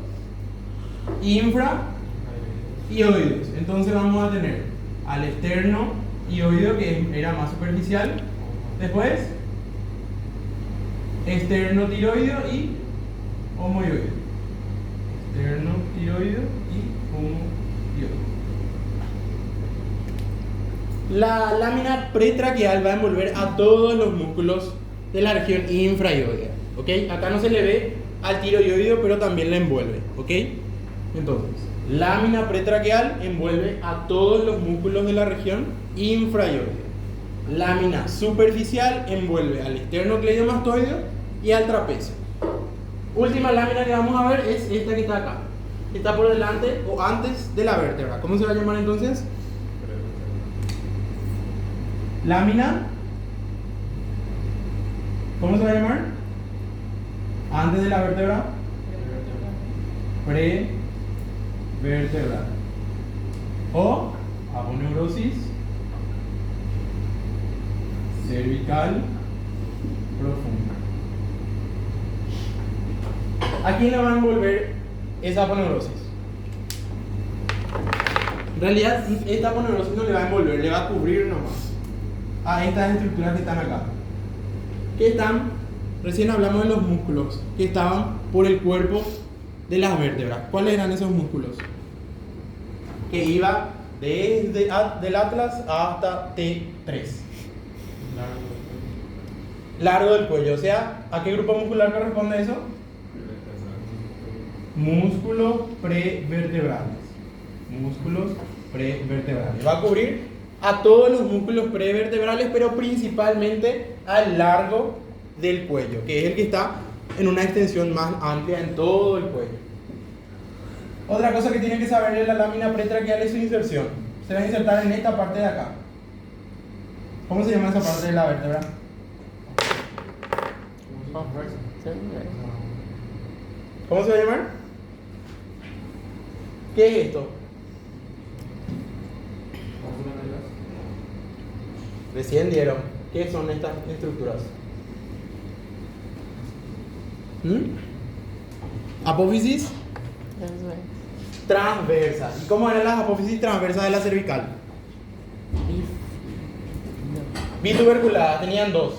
infra y oídos. Entonces vamos a tener al externo y oído, que era más superficial. Después externo tiroideo y homoioideo. Externo tiroideo y homoioideo. La lámina pretraqueal va a envolver a todos los músculos de la región infraioidea. ¿Ok? Acá no se le ve al tiroideo, pero también la envuelve. ¿Ok? Entonces, lámina pretraqueal envuelve a todos los músculos de la región infraioidea. Lámina superficial envuelve al esternocleidomastoideo y al trapecio. Última lámina que vamos a ver es esta que está acá. Está por delante o antes de la vértebra. ¿Cómo se va a llamar entonces? Lámina. ¿Cómo se va a llamar? Antes de la vértebra. Prevertebral. O aponeurosis cervical profunda. ¿A quién le va a envolver esa aponeurosis? En realidad, esta aponeurosis no le va a envolver, le va a cubrir nomás a estas estructuras que están acá. Que están, recién hablamos de los músculos que estaban por el cuerpo de las vértebras. ¿Cuáles eran esos músculos? Que iba desde del atlas hasta T3. Largo del cuello. O sea, ¿a qué grupo muscular corresponde eso? Músculos prevertebrales. Músculos prevertebrales. Va a cubrir a todos los músculos prevertebrales, pero principalmente al largo del cuello, que es el que está en una extensión más amplia en todo el cuello. Otra cosa que tienen que saber es la lámina pretraqueal y su inserción. Se va a insertar en esta parte de acá. ¿Cómo se llama esa parte de la vértebra? ¿Cómo se va a llamar? ¿Qué es esto? Recién dieron. ¿Qué son estas estructuras? Apófisis transversa. ¿Y cómo eran las apófisis transversas de la cervical? Bituberculadas, tenían dos.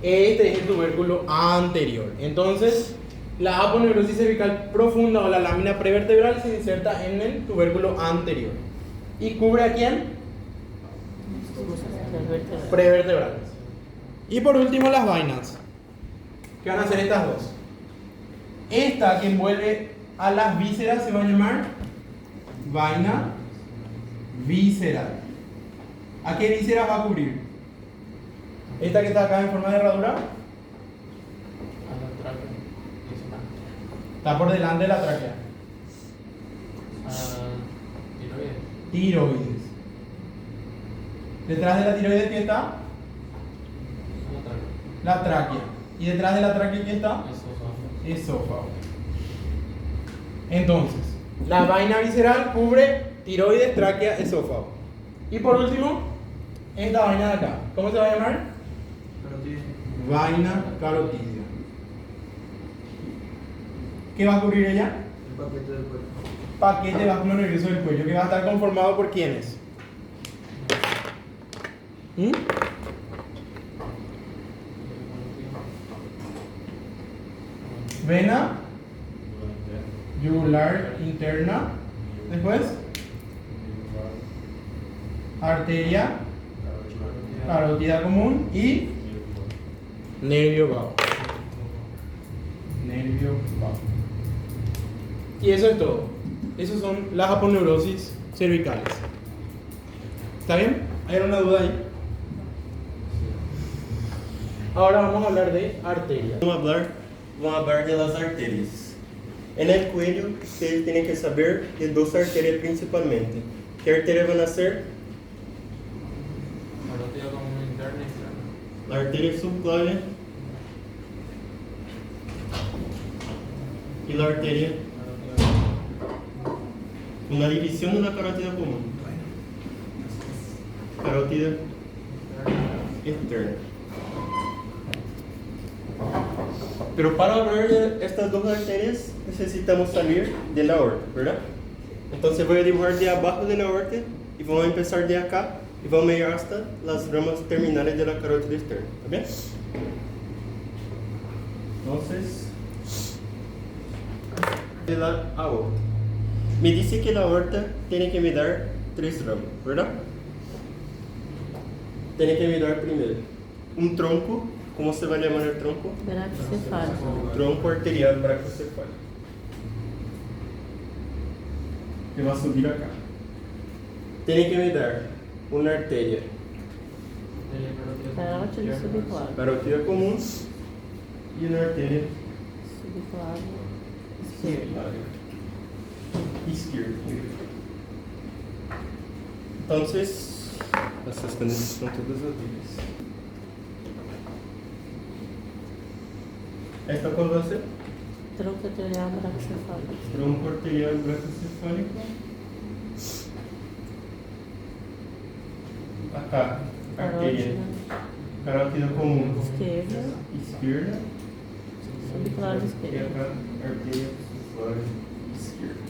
Este es el tubérculo anterior. Entonces, la aponeurosis cervical profunda o la lámina prevertebral se inserta en el tubérculo anterior. ¿Y cubre a quién? Prevertebrales. Y por último, las vainas. ¿Qué van a hacer estas dos? Esta que envuelve a las vísceras se va a llamar vaina visceral. ¿A qué vísceras va a cubrir? Esta que está acá en forma de herradura está por delante de la tráquea. Tiroides. Detrás de la tiroides, ¿qué está? La tráquea. ¿Y detrás de la tráquea qué está? Esófago. Entonces, la vaina visceral cubre tiroides, tráquea, esófago. Y por último, esta vaina de acá. ¿Cómo se va a llamar? Vaina carotidia. ¿Qué va a cubrir ella? El paquete del cuerpo. Paquete vascular nervioso del cuello, que va a estar conformado por quiénes. Vena yugular interna, después arteria carótida común y nervio vago. Nervio vago. Y eso es todo. Esas son las aponeurosis cervicales. ¿Está bien? ¿Hay alguna duda ahí? Ahora vamos a hablar de arterias. Vamos a hablar de las arterias. En el cuello, ustedes tienen que saber de dos arterias principalmente. ¿Qué arterias van a ser? La arteria subclavia y la arteria, una división de la carótida común. Carótida externa. Pero para hablar de estas dos arterias necesitamos salir de la aorta, ¿verdad? Entonces voy a dibujar de abajo de la aorta y vamos a empezar de acá y vamos a ir hasta las ramas terminales de la carótida externa, ¿está bien? Entonces, de la aorta. Me dice que la aorta tiene que medir 3 ramas, ¿verdad? Tiene que medir primero un tronco. ¿Cómo se va a llamar el tronco? Bracocefálico. Tronco arterial bracocefálico. Que va a subir acá. Tiene que medir una arteria Carótida subclávia. carótida común y una arteria Subclávia esquerda. izquierda. Entonces, essas canecas estão todas azuis. ¿Esta cuál va a ser? Tronco arterial bracocefálico. Tronco arterial bracocefálico. Acá, arteria carótida común Esquerda. izquierda. Subclávia Y esquerda. acá, arteria subclavia izquierda.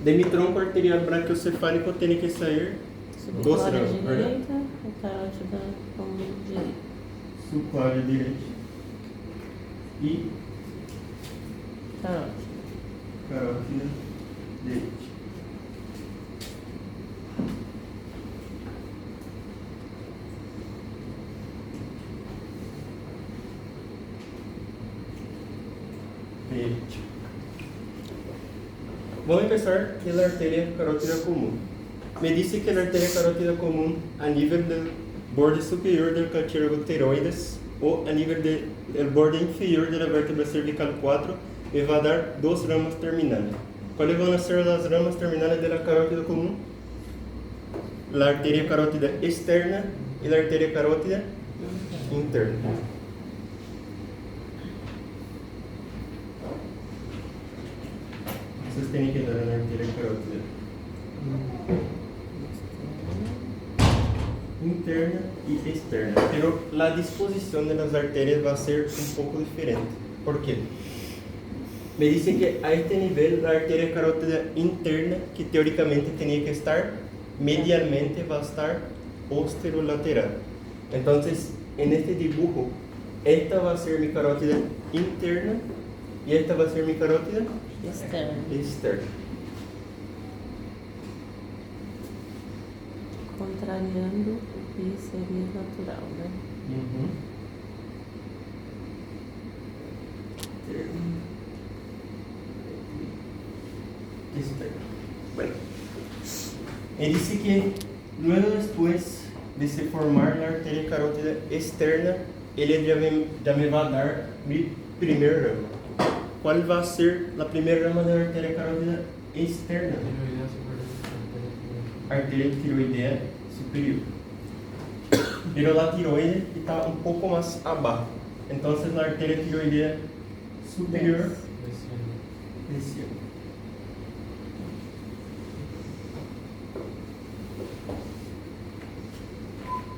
De mi tronco arterial brachiocefálico tiene que sair dos Subclávia ramas, ¿verdad? direita e carótida comum direita. Subclavia direita y Carótida. carótida direita. Derecha. Vamos a empezar de la arteria carótida común. Me dice que la arteria carótida común a nivel del borde superior del cartílago tiroides o a nivel del borde inferior de la vértebra cervical 4 y va a dar dos ramas terminales. ¿Cuáles van a ser las ramas terminales de la carótida común? La arteria carótida externa y la arteria carótida interna. Vocês tienen que dar la arteria carótida interna y externa, pero la disposición de las arterias va a ser un poco diferente. ¿Por qué? Me dice que a este nivel la arteria carótida interna, que teóricamente tenía que estar medialmente, va a estar posterolateral. Entonces, en este dibujo, esta va a ser mi carótida interna y esta va a ser mi carótida externa. Contrariando o que seria natural, né? Externa. Bueno, me dice que luego después de se formar la arteria carótida externa, ele ya me va a dar mi primer rama. ¿Cuál va a ser la primera rama de la arteria carótida externa? Arteria tiroidea superior. Pero la tiroide está un poco más abajo. Entonces la arteria tiroidea superior desciende.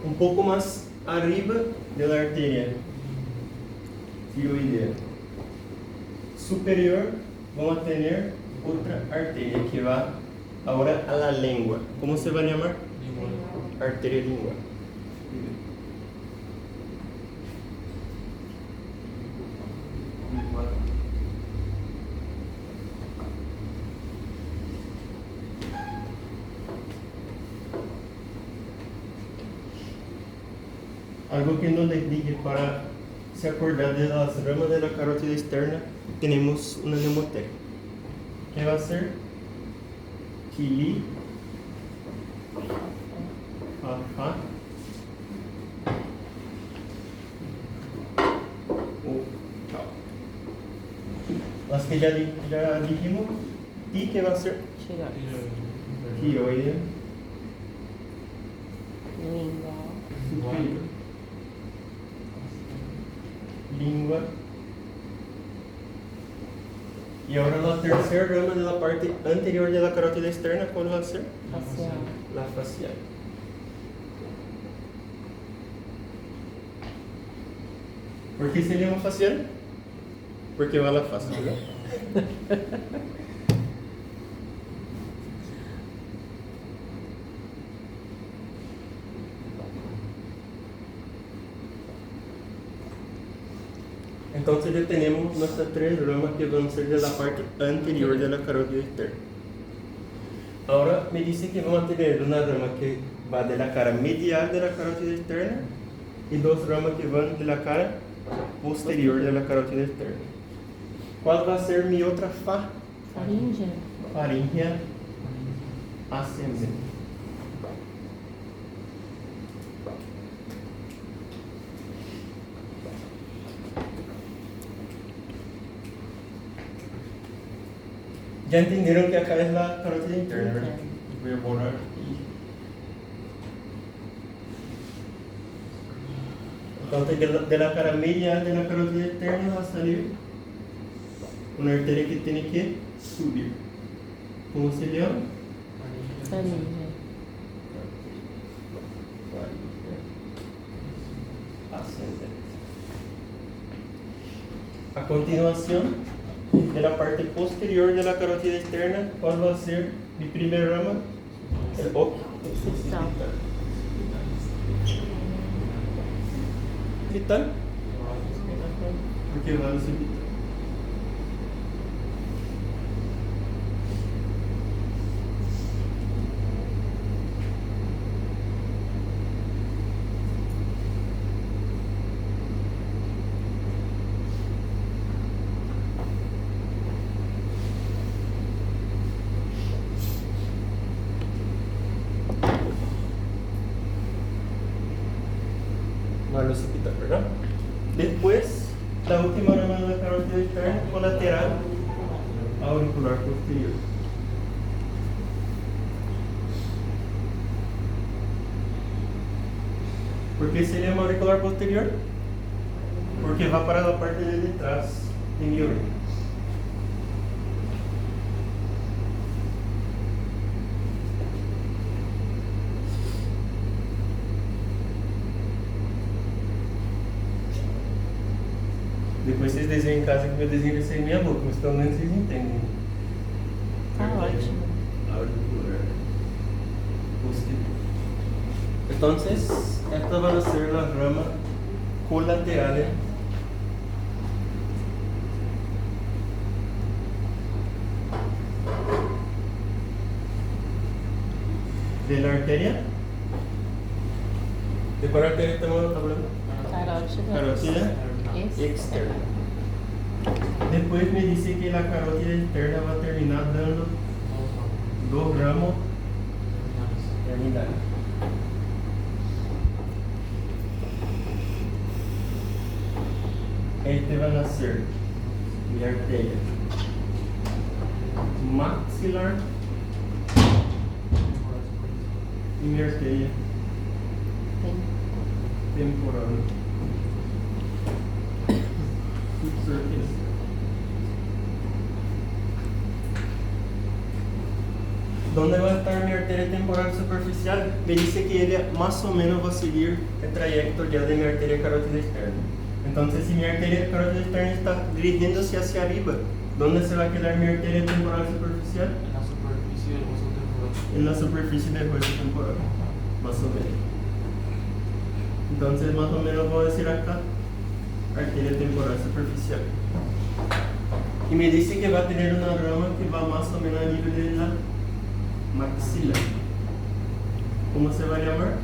Un poco más arriba de la arteria tiroidea superior vamos a tener otra arteria que va ahora a la lengua. ¿Cómo se va a llamar? Arteria lingual. Algo que no les dije, para se acordar de las ramas de la carótida externa, tenemos una mnemoteca. ¿Qué va a ser? Kili, Fa, Tau. Las que ya dijimos. ¿Y qué va a ser? Tiroide Língua. superior. Língua. Y ahora la tercera rama de la parte anterior de la carótida externa, ¿cuál va a ser? Facial. La facial. ¿Por qué se llama facial? Porque va a la face, ¿no? Entonces ya tenemos nuestras tres ramas que van a ser de la parte anterior de la carótida externa. Ahora me dice que vamos a tener una rama que va de la cara medial de la carótida externa y dos ramas que van de la cara posterior de la carótida externa. ¿Cuál va a ser mi otra Faríngea. faríngea ascendente? Ya entendieron que acá es la carótida interna, ¿verdad? Voy a borrar aquí. Entonces de la cara medial de la carótida externa va a salir una arteria que tiene que subir. ¿Cómo se llama? Faríngea. Ascendente. A continuación, de la parte posterior de la carótida externa, ¿cuál va a ser mi primera rama? El occipital. ¿Occipital? ¿Por qué va al occipital? Va al occipital, ¿verdad? Después, la última rama de la carótida ¿Por qué se llama auricular posterior? Porque va para la parte de detrás de mi oreja. Depois vocês desenham em casa que meu desenho vai ser meia boca, mas pelo menos vocês entendem. Tá ótimo. Auricular posterior. Entonces, esta va a ser la rama colateral de la arteria. ¿De cuál arteria estamos hablando? Carótida. Carótida externa. Después me dice que la carótida externa va a terminar dando dos ramos terminales. Este van a ser mi arteria maxilar y mi arteria temporal. Subsurface. ¿Dónde va a estar mi arteria temporal superficial? Me dice que ella más o menos va a seguir el trayecto ya de mi arteria carótida externa. Entonces, si mi arteria carótida externa está dirigiéndose hacia arriba, ¿dónde se va a quedar mi arteria temporal superficial? En la superficie del hueso temporal, más o menos. Entonces, más o menos voy a decir acá, arteria temporal superficial. Y me dice que va a tener una rama que va más o menos a nivel de la maxila. ¿Cómo se va a llamar?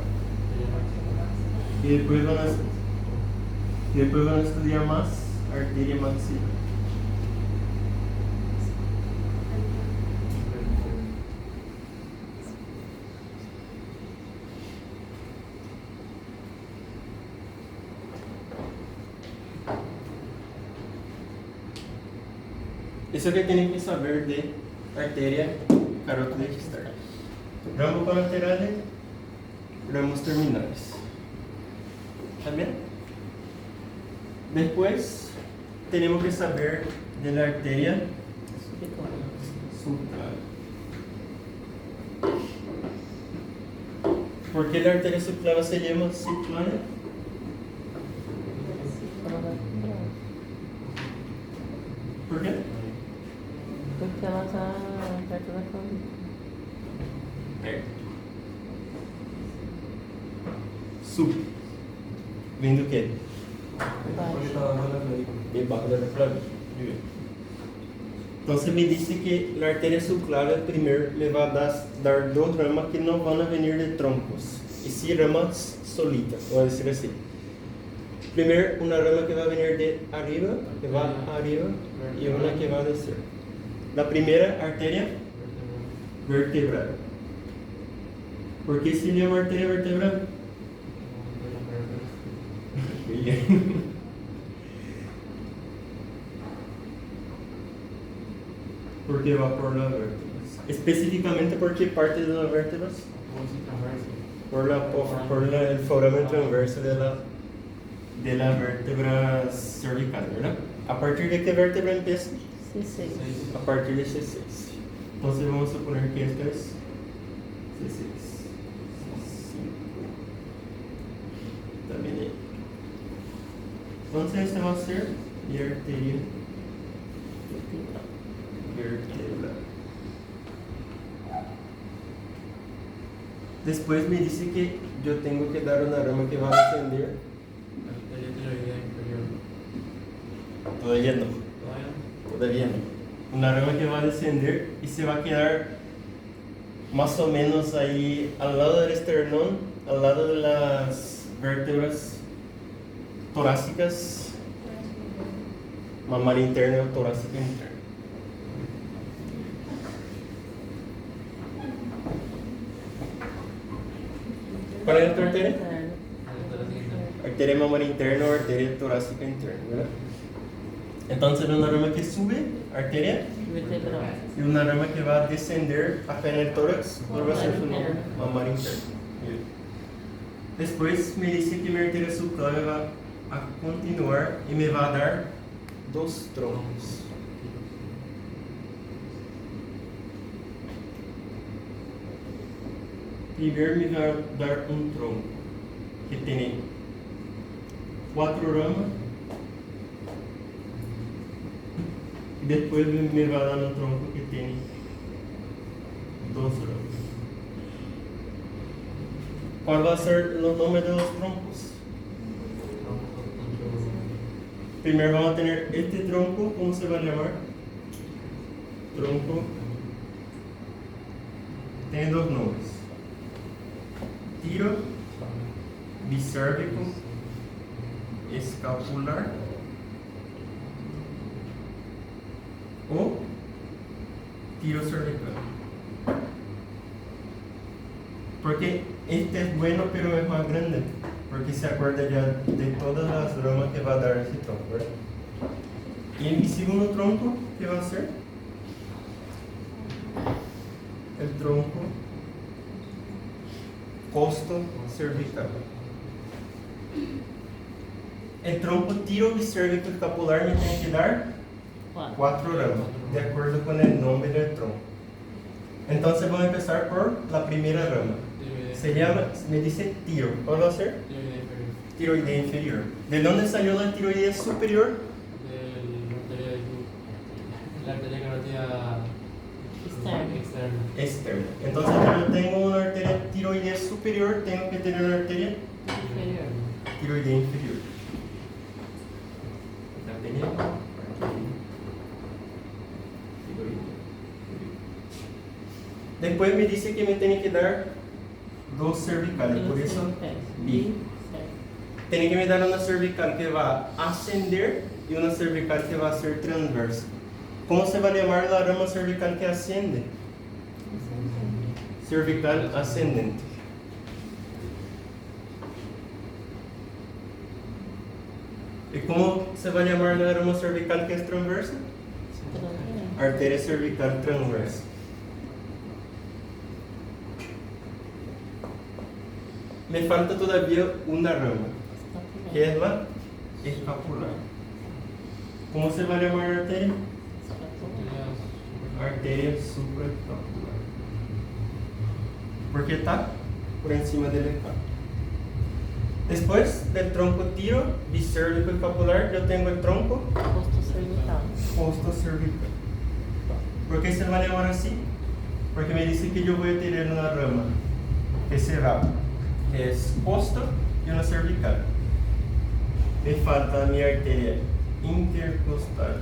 Y después van a estudiar más arteria maxilar. Eso que tienen que saber de arteria carótida externa. Ramos colaterales, ramos terminales. ¿Está bien? Después tenemos que saber de la arteria subclavian. ¿Por qué la arteria subclavian se llama subclavian? ¿Por qué? Porque ela tá perto da clavícula. Sub. Vem do quê? Baixo. Debajo de la clavícula. Muy bien. Entonces me dice que la arteria subclavian primero le va a dar dos ramas que no van a venir de troncos, y sí ramas solitas, voy a decir así. Primero una rama que va a venir de arriba, que va arriba, y una que va a descer. La primera arteria vertebral. ¿Por qué se llama arteria vertebral? Bien. Porque va por las vértebras. Específicamente, ¿por qué parte de las vértebras? Por el foramen transverso de las vértebras cervicales, ¿verdad? ¿A partir de qué vértebra empieza? C6. A partir de C6. Entonces vamos a suponer que esta es C6. También ahí. Entonces esta va a ser mi arteria vertebral. Después me dice que yo tengo que dar una rama que va a descender. Todavía no. Todavía no. Una rama que va a descender y se va a quedar más o menos ahí al lado del esternón, al lado de las vértebras torácicas, mamar interna o torácica interna. ¿Cuál es tu arteria? Arteria mamar interna o arteria torácica interna, ¿verdad? Entonces una rama que sube, arteria, Vertebral. y una rama que va a descender apenas el tórax, ¿cuál va a ser su nombre? Mamar interna. Bien. Después me dice que mi arteria subclavia va a continuar y me va a dar dos troncos. Primero me va a dar un tronco que tiene 4 ramas y después me va a dar un tronco que tiene 2 ramas. ¿Cuál va a ser los nombres de los troncos? Primero vamos a tener este tronco, ¿cómo se va a llamar? Tronco. Tiene 2 nombres. Tiro bicérvico escapular o tiro cervical. Porque este es bueno, pero es más grande, porque se acuerda ya de todas las ramas que va a dar ese tronco, ¿verdad? Y en mi segundo tronco, ¿qué va a ser? El tronco costo cervical. El tronco tiro bicérvico escapular me tiene que dar 4 ramas, de acuerdo con el nombre del tronco. Entonces vamos a empezar por la primera rama. Se llama, me dice tiro. ¿Cuál va a ser? Tiroidea inferior. ¿De dónde salió la tiroidea superior? La arteria carótida externa. Externa. Entonces yo tengo una arteria tiroidea superior, tengo que tener una arteria Inferior. tiroidea inferior. Arteria tiroidea. Después me dice que me tiene que dar 2 cervicales, por eso bi. Tiene que me dar una cervical que va a ascender y una cervical que va a ser transversa. ¿Cómo se va a llamar la rama cervical que asciende? Cervical ascendente. ¿Y cómo se va a llamar la rama cervical que es transversa? Arteria cervical transversa. Me falta todavía una rama, que es la escapular. ¿Cómo se va a llamar la arteria? Arteria supraescapular. Porque está por encima del escapular. Después del tronco tiro bicérvico escapular, yo tengo el tronco Costo cervical. costo cervical. ¿Por qué se va a llamar así? Porque me dice que yo voy a tener una rama que será, que es costo y una cervical. Me falta mi arteria intercostal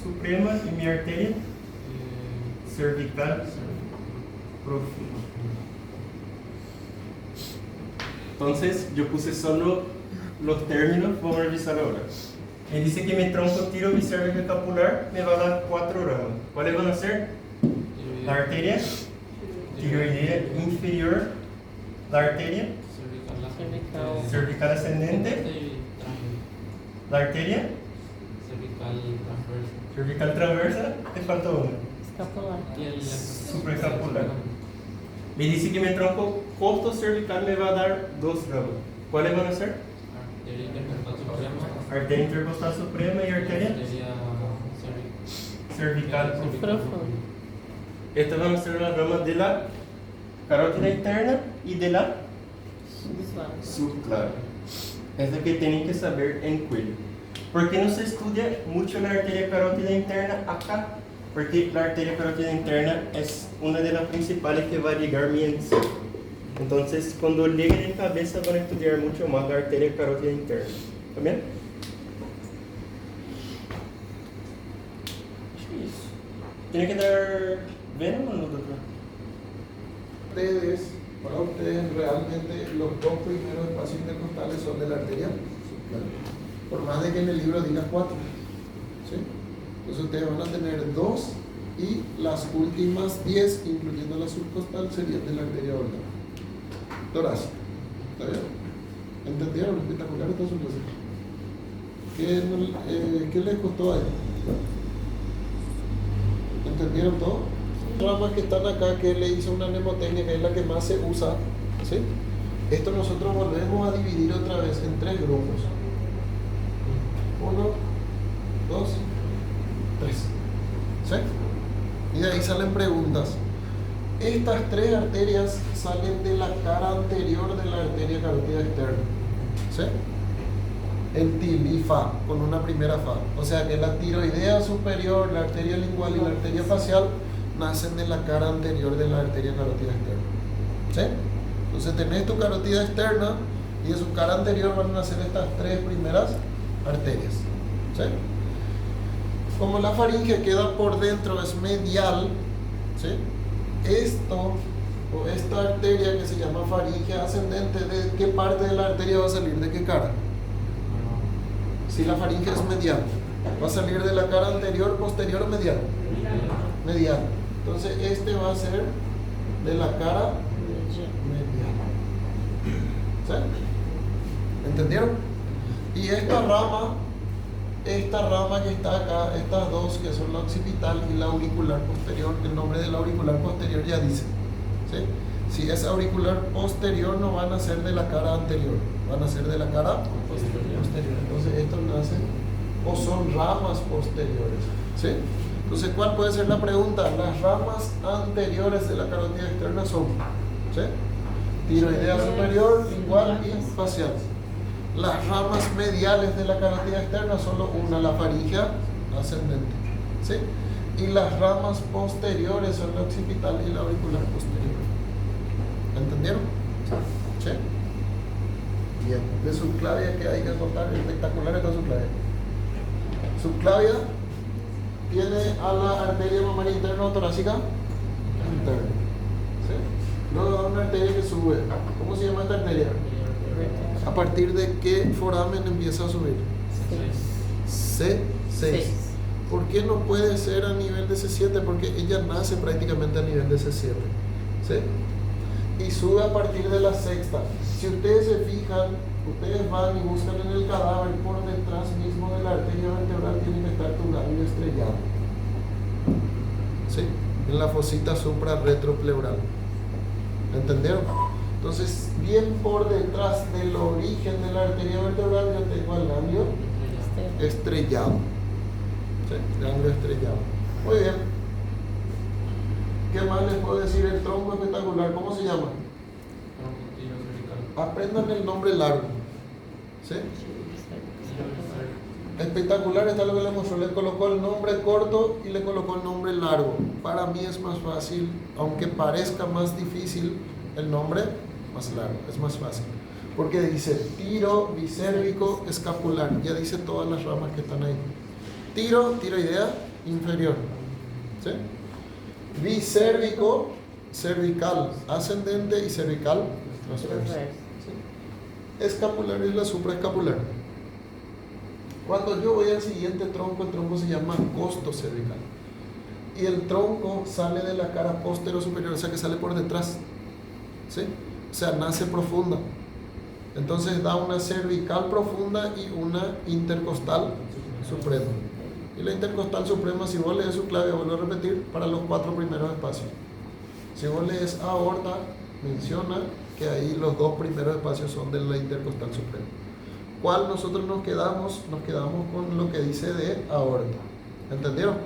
suprema y mi arteria cervical profunda. Entonces yo puse solo los términos, vamos a revisar ahora. Me dice que mi tronco tiro bicérvico escapular me va a dar 4 ramas. ¿Cuáles van a ser? La arteria tiroidea inferior, la arteria Cervical. cervical ascendente, la arteria cervical transversa, te falta una, Escapular. supraescapular. Me dice que mi tronco costo cervical me va a dar 2 ramas. ¿Cuáles van a ser? Arteria intercostal suprema y arteria cervical profunda. Profundo. Estas van a ser las ramas de la carótida interna y de la Visual. subclavia. Es lo que tienen que saber en cuello. ¿Por qué no se estudia mucho la arteria carótida interna acá? Porque la arteria carótida interna es una de las principales que va a llegar mi encéfalo. Entonces, cuando lleguen en cabeza van a estudiar mucho más la arteria carótida interna. ¿Está bien? Isso. Tiene que dar venom o no, doctor? Para ustedes realmente los 2 primeros espacios intercostales son de la arteria subclavia. Por más de que en el libro diga 4. ¿Sí? Entonces ustedes van a tener 2 y las últimas 10, incluyendo la subcostal, serían de la arteria aorta torácica. ¿Está bien? ¿Entendieron? Espectacular esta su clase. ¿Qué les costó a ellos? ¿Entendieron todo? Ramas que están acá, que le hice una mnemotecnia, que es la que más se usa, ¿sí? Esto nosotros volvemos a dividir otra vez en 3 grupos. 1, 2, 3. ¿Sí? Y de ahí salen preguntas. Estas 3 arterias salen de la cara anterior de la arteria carótida externa. ¿Sí? En til y fa, con una primera fa. O sea que la tiroidea superior, la arteria lingual y la arteria facial nacen de la cara anterior de la arteria carótida externa. ¿Sí? Entonces tenés tu carótida externa y de su cara anterior van a nacer estas 3 primeras arterias. ¿Sí? Como la faringe queda por dentro, es medial, ¿sí? Esto o esta arteria que se llama faringe ascendente, ¿de qué parte de la arteria va a salir? ¿De qué cara? Si la faringe es medial, ¿va a salir de la cara anterior, posterior o medial? Medial. Entonces este va a ser de la cara medial. ¿Sí? ¿Entendieron? Y esta rama que está acá, estas dos que son la occipital y la auricular posterior, el nombre de la auricular posterior ya dice. ¿Sí? Si es auricular posterior no van a ser de la cara anterior, van a ser de la cara posterior. Entonces estos nacen o son ramas posteriores. ¿Sí? Entonces, ¿cuál puede ser la pregunta? Las ramas anteriores de la carótida externa son, ¿sí? Tiroidea superior, lingual y facial. Las ramas mediales de la carótida externa, solo una, la faringe ascendente. ¿Sí? Y las ramas posteriores son la occipital y la auricular posterior. ¿Entendieron? ¿Sí? Bien. De subclavia que hay que contar, espectacular esta subclavia. Subclavia tiene a la arteria mamaria interna o torácica interna. ¿Sí? Luego da una arteria que sube. ¿Cómo se llama esta arteria? ¿A partir de qué foramen empieza a subir? C6. ¿Por qué no puede ser a nivel de C7? Porque ella nace prácticamente a nivel de C7. ¿Sí? Y sube a partir de la sexta. Si ustedes se fijan, ustedes van y buscan en el cadáver, por detrás mismo de la arteria vertebral tiene que estar tu ganglio estrellado. ¿Sí? En la fosita suprarretropleural. ¿Entendieron? Entonces, bien por detrás del origen de la arteria vertebral yo tengo el ganglio estrellado. ¿Sí? Ganglio estrellado. Muy bien. ¿Qué más les puedo decir? El tronco espectacular, ¿cómo se llama? Aprendan el nombre largo. ¿Sí? Espectacular está lo que le mostró. Le colocó el nombre corto y le colocó el nombre largo. Para mí es más fácil, aunque parezca más difícil, el nombre más largo, es más fácil. Porque dice tiro bicérvico escapular. Ya dice todas las ramas que están ahí. Tiroidea inferior. ¿Sí? Bicérvico, cervical ascendente y cervical transverso. ¿Sí? Escapular es la supraescapular. Cuando yo voy al siguiente tronco, el tronco se llama costo cervical. Y el tronco sale de la cara postero superior, o sea que sale por detrás. ¿Sí? O sea, nace profunda. Entonces da una cervical profunda y una intercostal suprema. Y la intercostal suprema, si vos lees su clave, vuelvo a repetir, para los 4 primeros espacios. Si vos lees aorta, menciona que ahí los 2 primeros espacios son de la intercostal suprema. ¿Cuál nosotros nos quedamos? Nos quedamos con lo que dice de aorta. ¿Entendieron?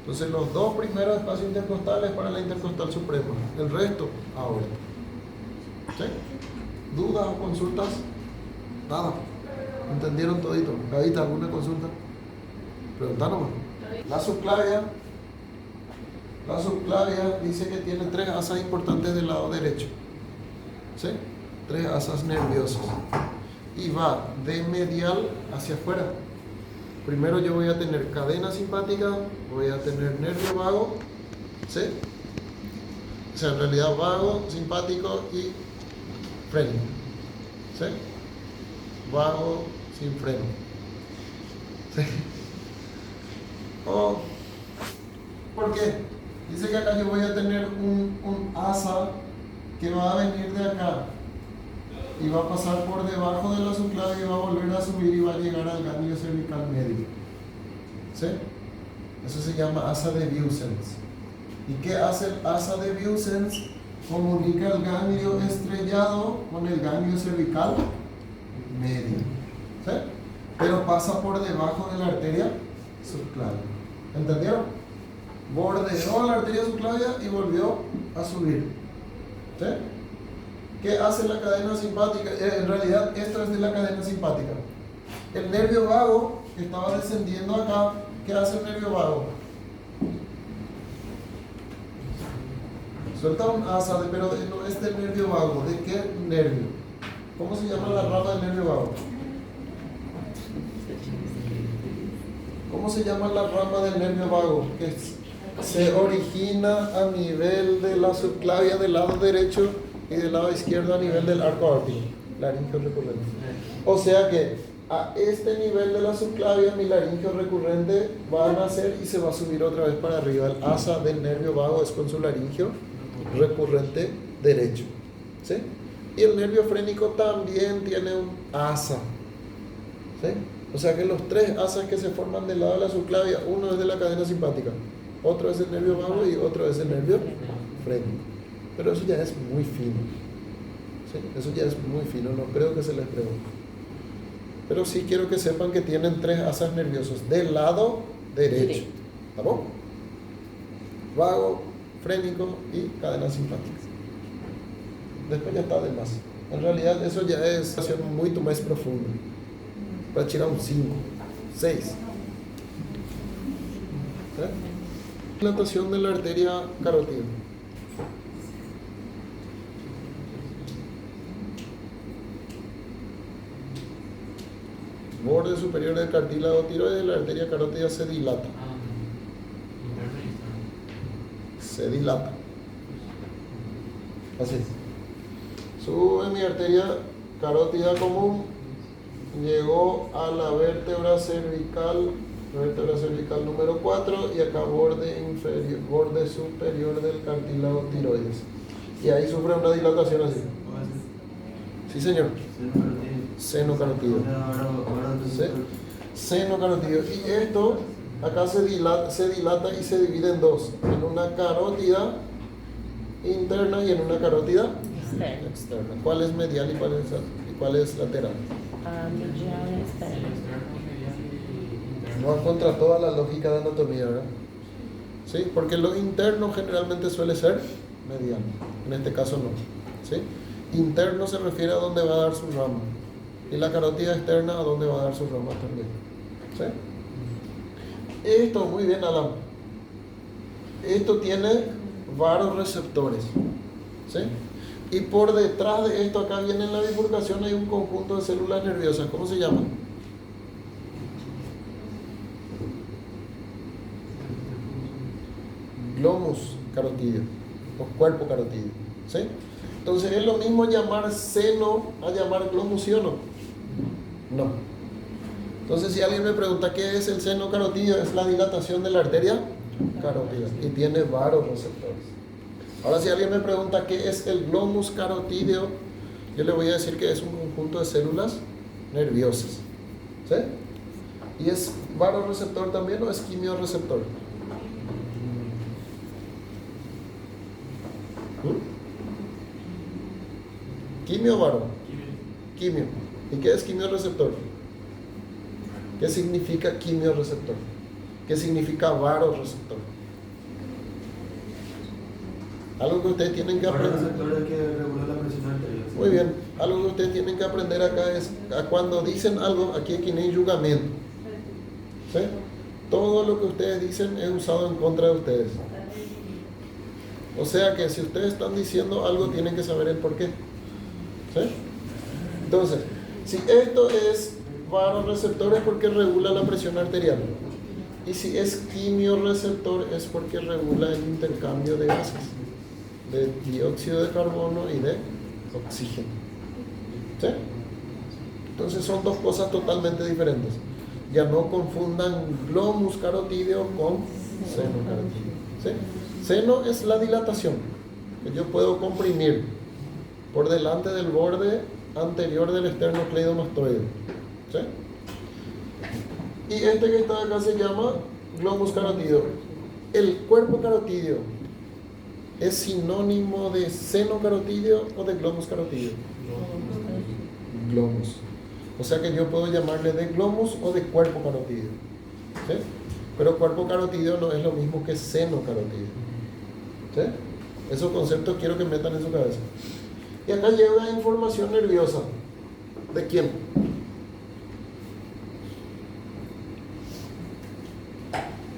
Entonces los 2 primeros espacios intercostales para la intercostal suprema. El resto, aorta. ¿Sí? ¿Dudas o consultas? Nada. ¿Entendieron todito? ¿Gavita, alguna consulta? Pregunta nomás. La subclavia dice que tiene 3 asas importantes del lado derecho. ¿Sí? 3 asas nerviosas. Y va de medial hacia afuera. Primero yo voy a tener cadena simpática, voy a tener nervio vago, ¿sí? O sea, en realidad vago, simpático y freno. ¿Sí? Vago sin freno. ¿Sí? Oh, ¿por qué? Dice que acá yo voy a tener un asa que va a venir de acá y va a pasar por debajo de la subclavia y va a volver a subir y va a llegar al ganglio cervical medio. ¿Sí? Eso se llama asa de Vieussens. ¿Y qué hace el asa de Vieussens? comunica el ganglio estrellado con el ganglio cervical medio. ¿Sí? Pero pasa por debajo de la arteria subclavia. ¿Entendieron? Bordeó la arteria subclavia y volvió a subir. ¿Sí? ¿Qué hace la cadena simpática? En realidad, esto es de la cadena simpática. El nervio vago que estaba descendiendo acá, ¿qué hace el nervio vago? Suelta un asa, pero no es del nervio vago. ¿De qué nervio? ¿Cómo se llama la rama del nervio vago? ¿Cómo se llama la rama del nervio vago? Que se origina a nivel de la subclavia del lado derecho y del lado izquierdo a nivel del arco aórtico, laringio recurrente. O sea que a este nivel de la subclavia mi laringio recurrente va a nacer y se va a subir otra vez para arriba. El asa del nervio vago es con su laringio recurrente derecho. ¿Sí? Y el nervio frénico también tiene un asa. ¿Sí? O sea que los tres asas que se forman del lado de la subclavia, uno es de la cadena simpática, otro es el nervio vago y otro es el nervio frénico. Pero eso ya es muy fino. ¿Sí? Eso ya es muy fino, no creo que se les pregunte. Pero sí quiero que sepan que tienen tres asas nerviosos del lado derecho. ¿Estamos? Vago, frénico y cadena simpática. Después ya está de más. En realidad eso ya es muy más profundo. Para tirar un 5, 6. Dilatación de la arteria carótida. Borde superior del cartílago tiroides, la arteria carótida se dilata. Se dilata. Así. Sube mi arteria carótida común, llegó a la vértebra cervical número 4 y acá borde superior del cartílago tiroides. Y ahí sufre una dilatación así. Sí, señor. Seno carotido. Seno carotido. Y esto acá se dilata y se divide en dos. En una carótida interna y en una carótida externa. ¿Cuál es medial y cuál es lateral? Medial y externa. No contra toda la lógica de anatomía, ¿verdad? ¿Sí? Porque lo interno generalmente suele ser mediano. En este caso no. ¿Sí? Interno se refiere a dónde va a dar su rama. Y la carótida externa a dónde va a dar su rama también. ¿Sí? Esto, muy bien, Alan. Esto tiene varoreceptores. ¿Sí? Y por detrás de esto, acá viene en la bifurcación, hay un conjunto de células nerviosas. ¿Cómo se llama? Glomus carotídeo o cuerpo carotídeo. ¿Sí? Entonces, ¿es lo mismo llamar seno a llamar glomus, sí o no? No. Entonces, si alguien me pregunta qué es el seno carotídeo, es la dilatación de la arteria carótida y tiene varoreceptores. Ahora, si alguien me pregunta qué es el glomus carotídeo, yo le voy a decir que es un conjunto de células nerviosas. ¿Sí? ¿Y es varoreceptor también o es quimioreceptor? ¿Quimio o varo? Quimio. ¿Y qué es quimioreceptor? ¿Qué significa quimioreceptor? ¿Qué significa varoreceptor? Algo que ustedes tienen que aprender. Receptores que regulan la presión arterial. Muy bien. Algo que ustedes tienen que aprender acá es cuando dicen algo, aquí no hay juzgamiento. ¿Sí? Todo lo que ustedes dicen es usado en contra de ustedes. O sea que si ustedes están diciendo algo, tienen que saber el por qué. ¿Sí? Entonces, si esto es varoreceptor es porque regula la presión arterial. Y si es quimioreceptor es porque regula el intercambio de gases, de dióxido de carbono y de oxígeno. ¿Sí? Entonces son dos cosas totalmente diferentes. Ya no confundan glomus carotídeo con seno carotídeo. ¿Sí? Seno es la dilatación, que yo puedo comprimir por delante del borde anterior del esternocleidomastoide. ¿Sí? Y este que está acá se llama glomus carotídeo. El cuerpo carotídeo es sinónimo de seno carotídeo o de glomus carotídeo. Glomus. O sea que yo puedo llamarle de glomus o de cuerpo carotídeo. ¿Sí? Pero cuerpo carotídeo no es lo mismo que seno carotídeo. ¿Sí? Esos conceptos quiero que metan en su cabeza. Y acá llega información nerviosa. ¿De quién?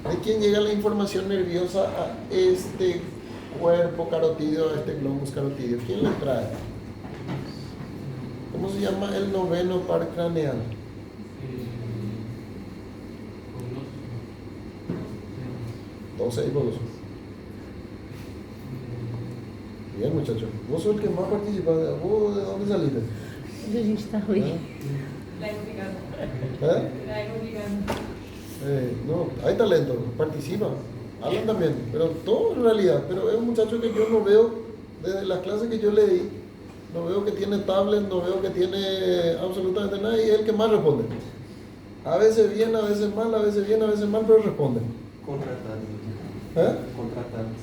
¿De quién llega la información nerviosa a este cuerpo carotídeo, a este glomus carotídeo? ¿Quién le trae? ¿Cómo se llama el noveno par craneal? Con 12 y goloso. Bien, muchachos. Vos sos el que más participa. ¿Vos de dónde saliste? Onde a gente está ruim. ¿Eh? No, hay talento, participa, hablan también, pero todo en realidad. Pero es un muchacho que yo no veo, desde las clases que yo le di, no veo que tiene tablet, no veo que tiene absolutamente nada, y es el que más responde. A veces bien, a veces mal, a veces bien, a veces mal, pero responde. Contratados. ¿Eh? Contratados.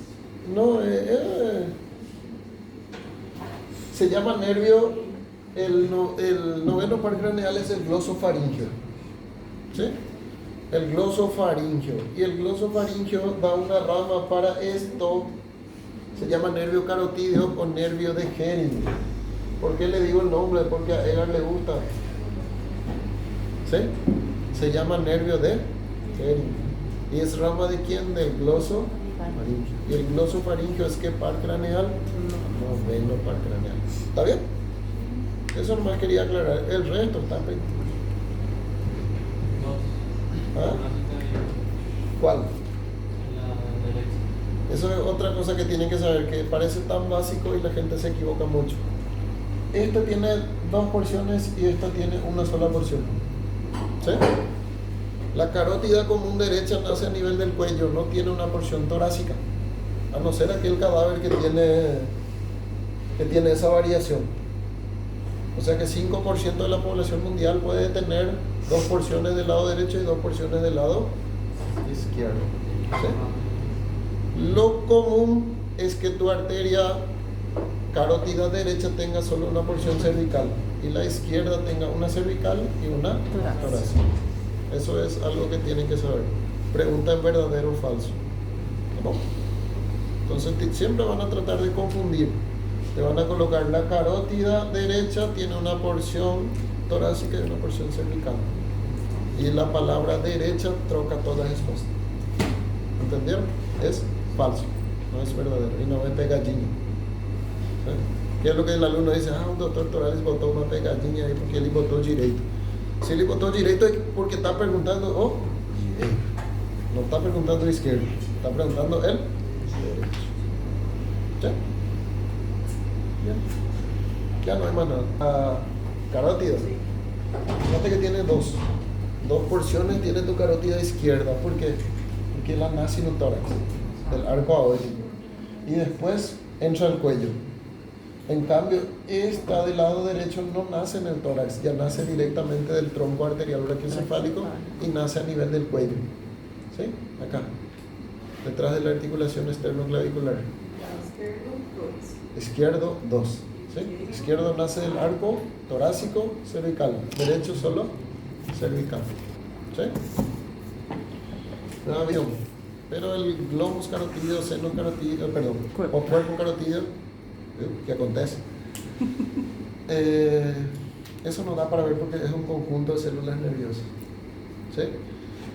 No, se llama nervio, el noveno par craneal es el glosofaringeo. ¿Sí? El glosofaringeo. Y el glosofaringeo da una rama para esto, se llama nervio carotídeo o nervio de Henning. ¿Por qué le digo el nombre? Porque a Edgar le gusta. ¿Sí? Se llama nervio de Henning. ¿Y es rama de quién? Del glosofaringeo. ¿Y el glosofaringeo es qué par craneal? Noveno par craneal. ¿Está bien? Eso nomás quería aclarar. El resto está bien. ¿Ah? ¿Cuál? la derecha. Eso es otra cosa que tienen que saber, que parece tan básico y la gente se equivoca mucho. Esta tiene dos porciones y esta tiene una sola porción. ¿Sí? La carótida común derecha nace a nivel del cuello, no tiene una porción torácica, a no ser aquel cadáver que tiene esa variación. O sea que 5% de la población mundial puede tener dos porciones del lado derecho y dos porciones del lado izquierdo. ¿Sí? Lo común es que tu arteria carótida derecha tenga solo una porción cervical y la izquierda tenga una cervical y una torácica. Eso es algo que tienen que saber. Pregunta en verdadero o falso. ¿No? Entonces siempre van a tratar de confundir. Te van a colocar la carótida derecha tiene una porción torácica y una porción cervical. Y la palabra derecha troca todas esas cosas. ¿Entendieron? Es falso, no es verdadero. Y no es pegadinha. ¿Sí? ¿Qué es lo que el alumno dice? Un doctor Torales botó una pegadinha ahí porque él botó direito. Si él botó direito es porque está preguntando direito. No está preguntando izquierdo, está preguntando el derecho. ¿Sí? Bien. Ya no hay más nada. Carótida. Fíjate que tiene dos porciones. Tiene tu carótida izquierda. ¿Por qué? Porque la nace en el tórax, del arco aórtico. Y después entra al cuello. En cambio, esta del lado derecho no nace en el tórax, ya nace directamente del tronco arterial brachiocefálico y nace a nivel del cuello. ¿Sí? Acá. Detrás de la articulación esternoclavicular. Izquierdo 2. ¿Sí? Izquierdo nace del arco torácico cervical. Derecho solo cervical. ¿Sí? No, avión. Pero el glomus carotídeo, seno carotídeo, perdón, o cuerpo carotídeo, ¿qué acontece? Eso no da para ver porque es un conjunto de células nerviosas. ¿Sí?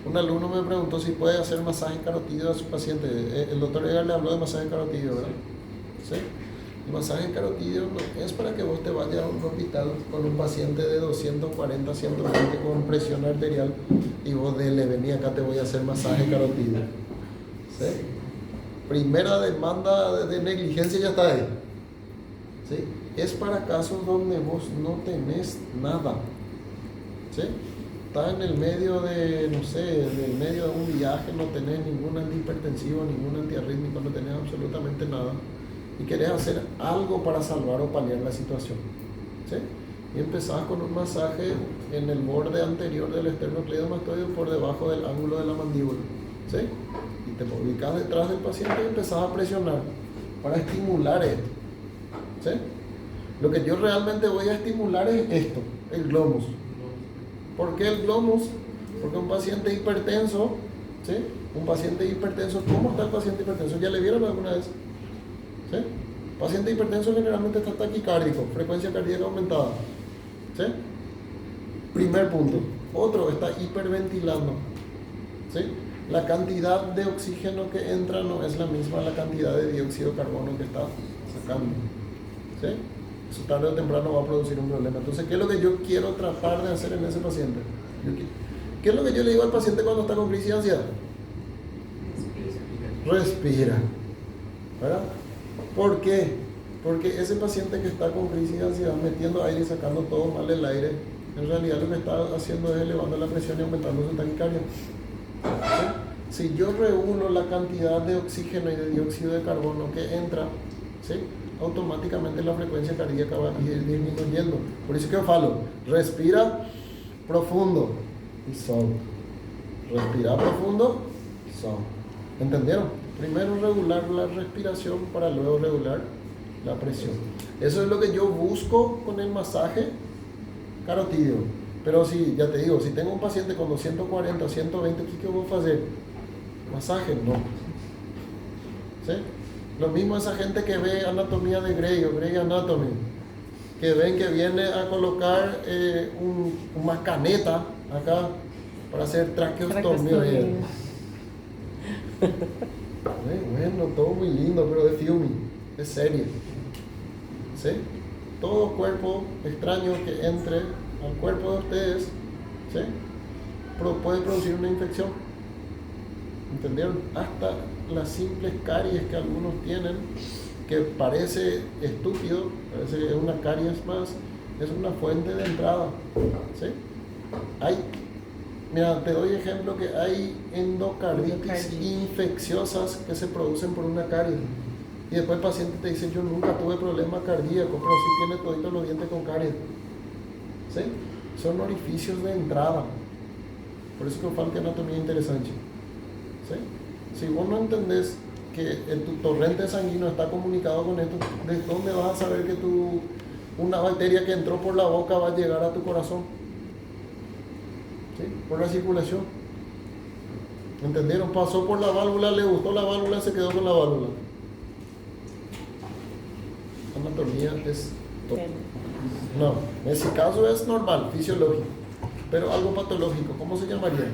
Un alumno me preguntó si puede hacer masaje carotídeo a su paciente. El doctor Edgar le habló de masaje carotídeo, ¿verdad? ¿Sí? El masaje carotídeo no es para que vos te vayas a un hospital con un paciente de 240, 120 con presión arterial y vos le vení acá, te voy a hacer masaje carotídeo. ¿Sí? Primera demanda de negligencia ya está ahí. ¿Sí? Es para casos donde vos no tenés nada. ¿Sí? Está en el medio de, no sé, en el medio de un viaje, no tenés ningún antihipertensivo, ningún antiarrítmico, no tenés absolutamente nada. Y querés hacer algo para salvar o paliar la situación. ¿Sí? Y empezás con un masaje en el borde anterior del esternocleidomastoideo por debajo del ángulo de la mandíbula. ¿Sí? Y te ubicás detrás del paciente y empezás a presionar para estimular esto. ¿Sí? Lo que yo realmente voy a estimular es esto, el glomus. ¿Por qué el glomus? Porque un paciente hipertenso, ¿sí? Un paciente hipertenso, ¿cómo está el paciente hipertenso? ¿Ya le vieron alguna vez? ¿Sí? Paciente hipertenso generalmente está taquicárdico, frecuencia cardíaca aumentada. ¿Sí? Primer punto. Otro, está hiperventilando. ¿Sí? La cantidad de oxígeno que entra no es la misma la cantidad de dióxido de carbono que está sacando. ¿Sí? Eso tarde o temprano va a producir un problema. Entonces, ¿qué es lo que yo quiero tratar de hacer en ese paciente? ¿Qué es lo que yo le digo al paciente cuando está con crisis de ansiedad? Respira. ¿Verdad? ¿Por qué? Porque ese paciente que está con crisis de ansiedad, metiendo aire y sacando todo mal el aire, en realidad lo que está haciendo es elevando la presión y aumentando su taquicardia. ¿Sí? Si yo reúno la cantidad de oxígeno y de dióxido de carbono que entra, ¿sí? Automáticamente la frecuencia cardíaca va a ir disminuyendo. Por eso que yo falo, respira profundo y sol. Respira profundo, sol. ¿Entendieron? Primero regular la respiración para luego regular la presión. Eso es lo que yo busco con el masaje carotídeo. Pero si, ya te digo, si tengo un paciente con 240, 120, ¿qué voy a hacer? Masaje, no. ¿Sí? Lo mismo esa gente que ve anatomía de Grey o Grey Anatomy, que ven que viene a colocar una caneta acá para hacer traqueostomía. Bueno, todo muy lindo, pero es filming, es serie. ¿Sí? Todo cuerpo extraño que entre al cuerpo de ustedes, ¿sí? Puede producir una infección. ¿Entendieron? Hasta las simples caries que algunos tienen, que parece estúpido, parece que es una caries más, es una fuente de entrada. ¿Sí? Mira, te doy ejemplo que hay endocarditis infecciosas que se producen por una caries. Y después el paciente te dice, yo nunca tuve problema cardíaco, pero sí tiene toditos los dientes con caries. ¿Sí? Son orificios de entrada. Por eso que falta anatomía interesante. ¿Sí? Si vos no entendés que tu torrente sanguíneo está comunicado con esto, ¿de dónde vas a saber que una bacteria que entró por la boca va a llegar a tu corazón? ¿Sí? Por la circulación. ¿Entendieron? Pasó por la válvula, le gustó la válvula, se quedó con la válvula. Anatomía es todo. No, en ese caso es normal, fisiológico, pero algo patológico, ¿cómo se llamaría?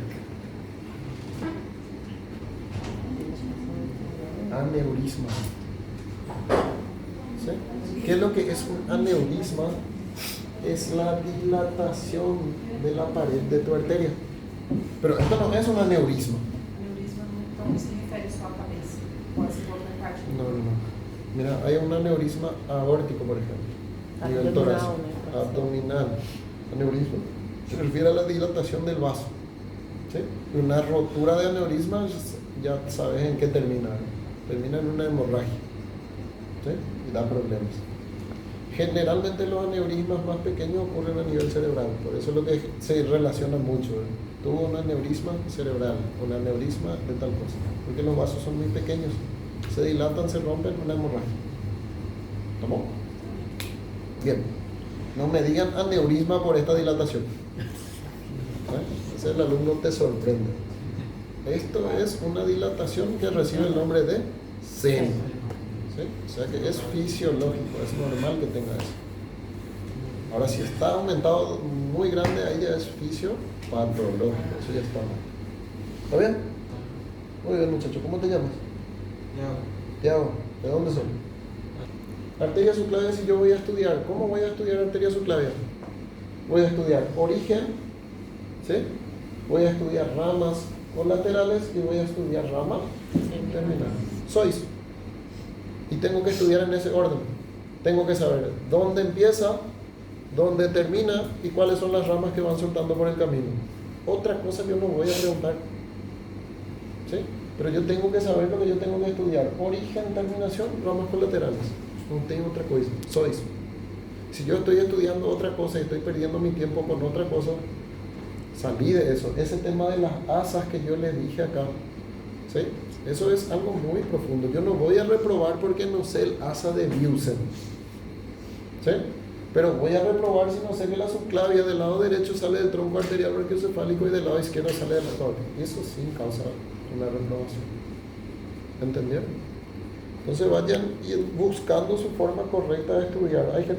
Aneurisma. ¿Sí? ¿Qué es lo que es un aneurisma? Es la dilatación de la pared de tu arteria. Pero esto no es un aneurisma. Aneurisma não se refere só à cabeça, pode ser qualquer parte. No. Mira, hay un aneurisma aórtico, por ejemplo, a nivel torácico, abdominal. Aneurisma se refiere a la dilatación del vaso. ¿Sí? Una rotura de aneurisma, ya sabes en qué termina. Termina en una hemorragia. ¿Sí? Y da problemas. Generalmente los aneurismas más pequeños ocurren a nivel cerebral, por eso es lo que se relaciona mucho. Tuvo un aneurisma cerebral, un aneurisma de tal cosa, porque los vasos son muy pequeños, se dilatan, se rompen, una hemorragia. ¿Tomó? Bien, no me digan aneurisma por esta dilatación. Ese el alumno te sorprende. Esto es una dilatación que recibe el nombre de seno. ¿Sí? O sea que es fisiológico, es normal que tenga eso. Ahora, si está aumentado muy grande, ahí ya es fisiopatológico, eso ya está mal. ¿Está bien? Muy bien, muchacho. ¿Cómo te llamas? Tiago. ¿De dónde son? Arteria subclavia, si yo voy a estudiar, ¿cómo voy a estudiar arteria subclavia? Voy a estudiar origen, ¿sí? Voy a estudiar ramas colaterales y voy a estudiar rama terminal. Sois. Y tengo que estudiar en ese orden. Tengo que saber dónde empieza, dónde termina y cuáles son las ramas que van soltando por el camino. Otra cosa yo no voy a preguntar. ¿Sí? Pero yo tengo que saber lo que yo tengo que estudiar. Origen, terminación, ramas colaterales. No tengo otra cosa. Sois. Si yo estoy estudiando otra cosa y estoy perdiendo mi tiempo con otra cosa, salí de eso. Ese tema de las asas que yo les dije acá, ¿sí? Eso es algo muy profundo. Yo no voy a reprobar porque no sé el asa de Biusen. ¿Sí? Pero voy a reprobar si no sé que la subclavia del lado derecho sale del tronco arterial brachiocefálico y del lado izquierdo sale de la aorta. Eso sí causa una reprobación. ¿Entendieron? Entonces vayan buscando su forma correcta de estudiar. Hay gente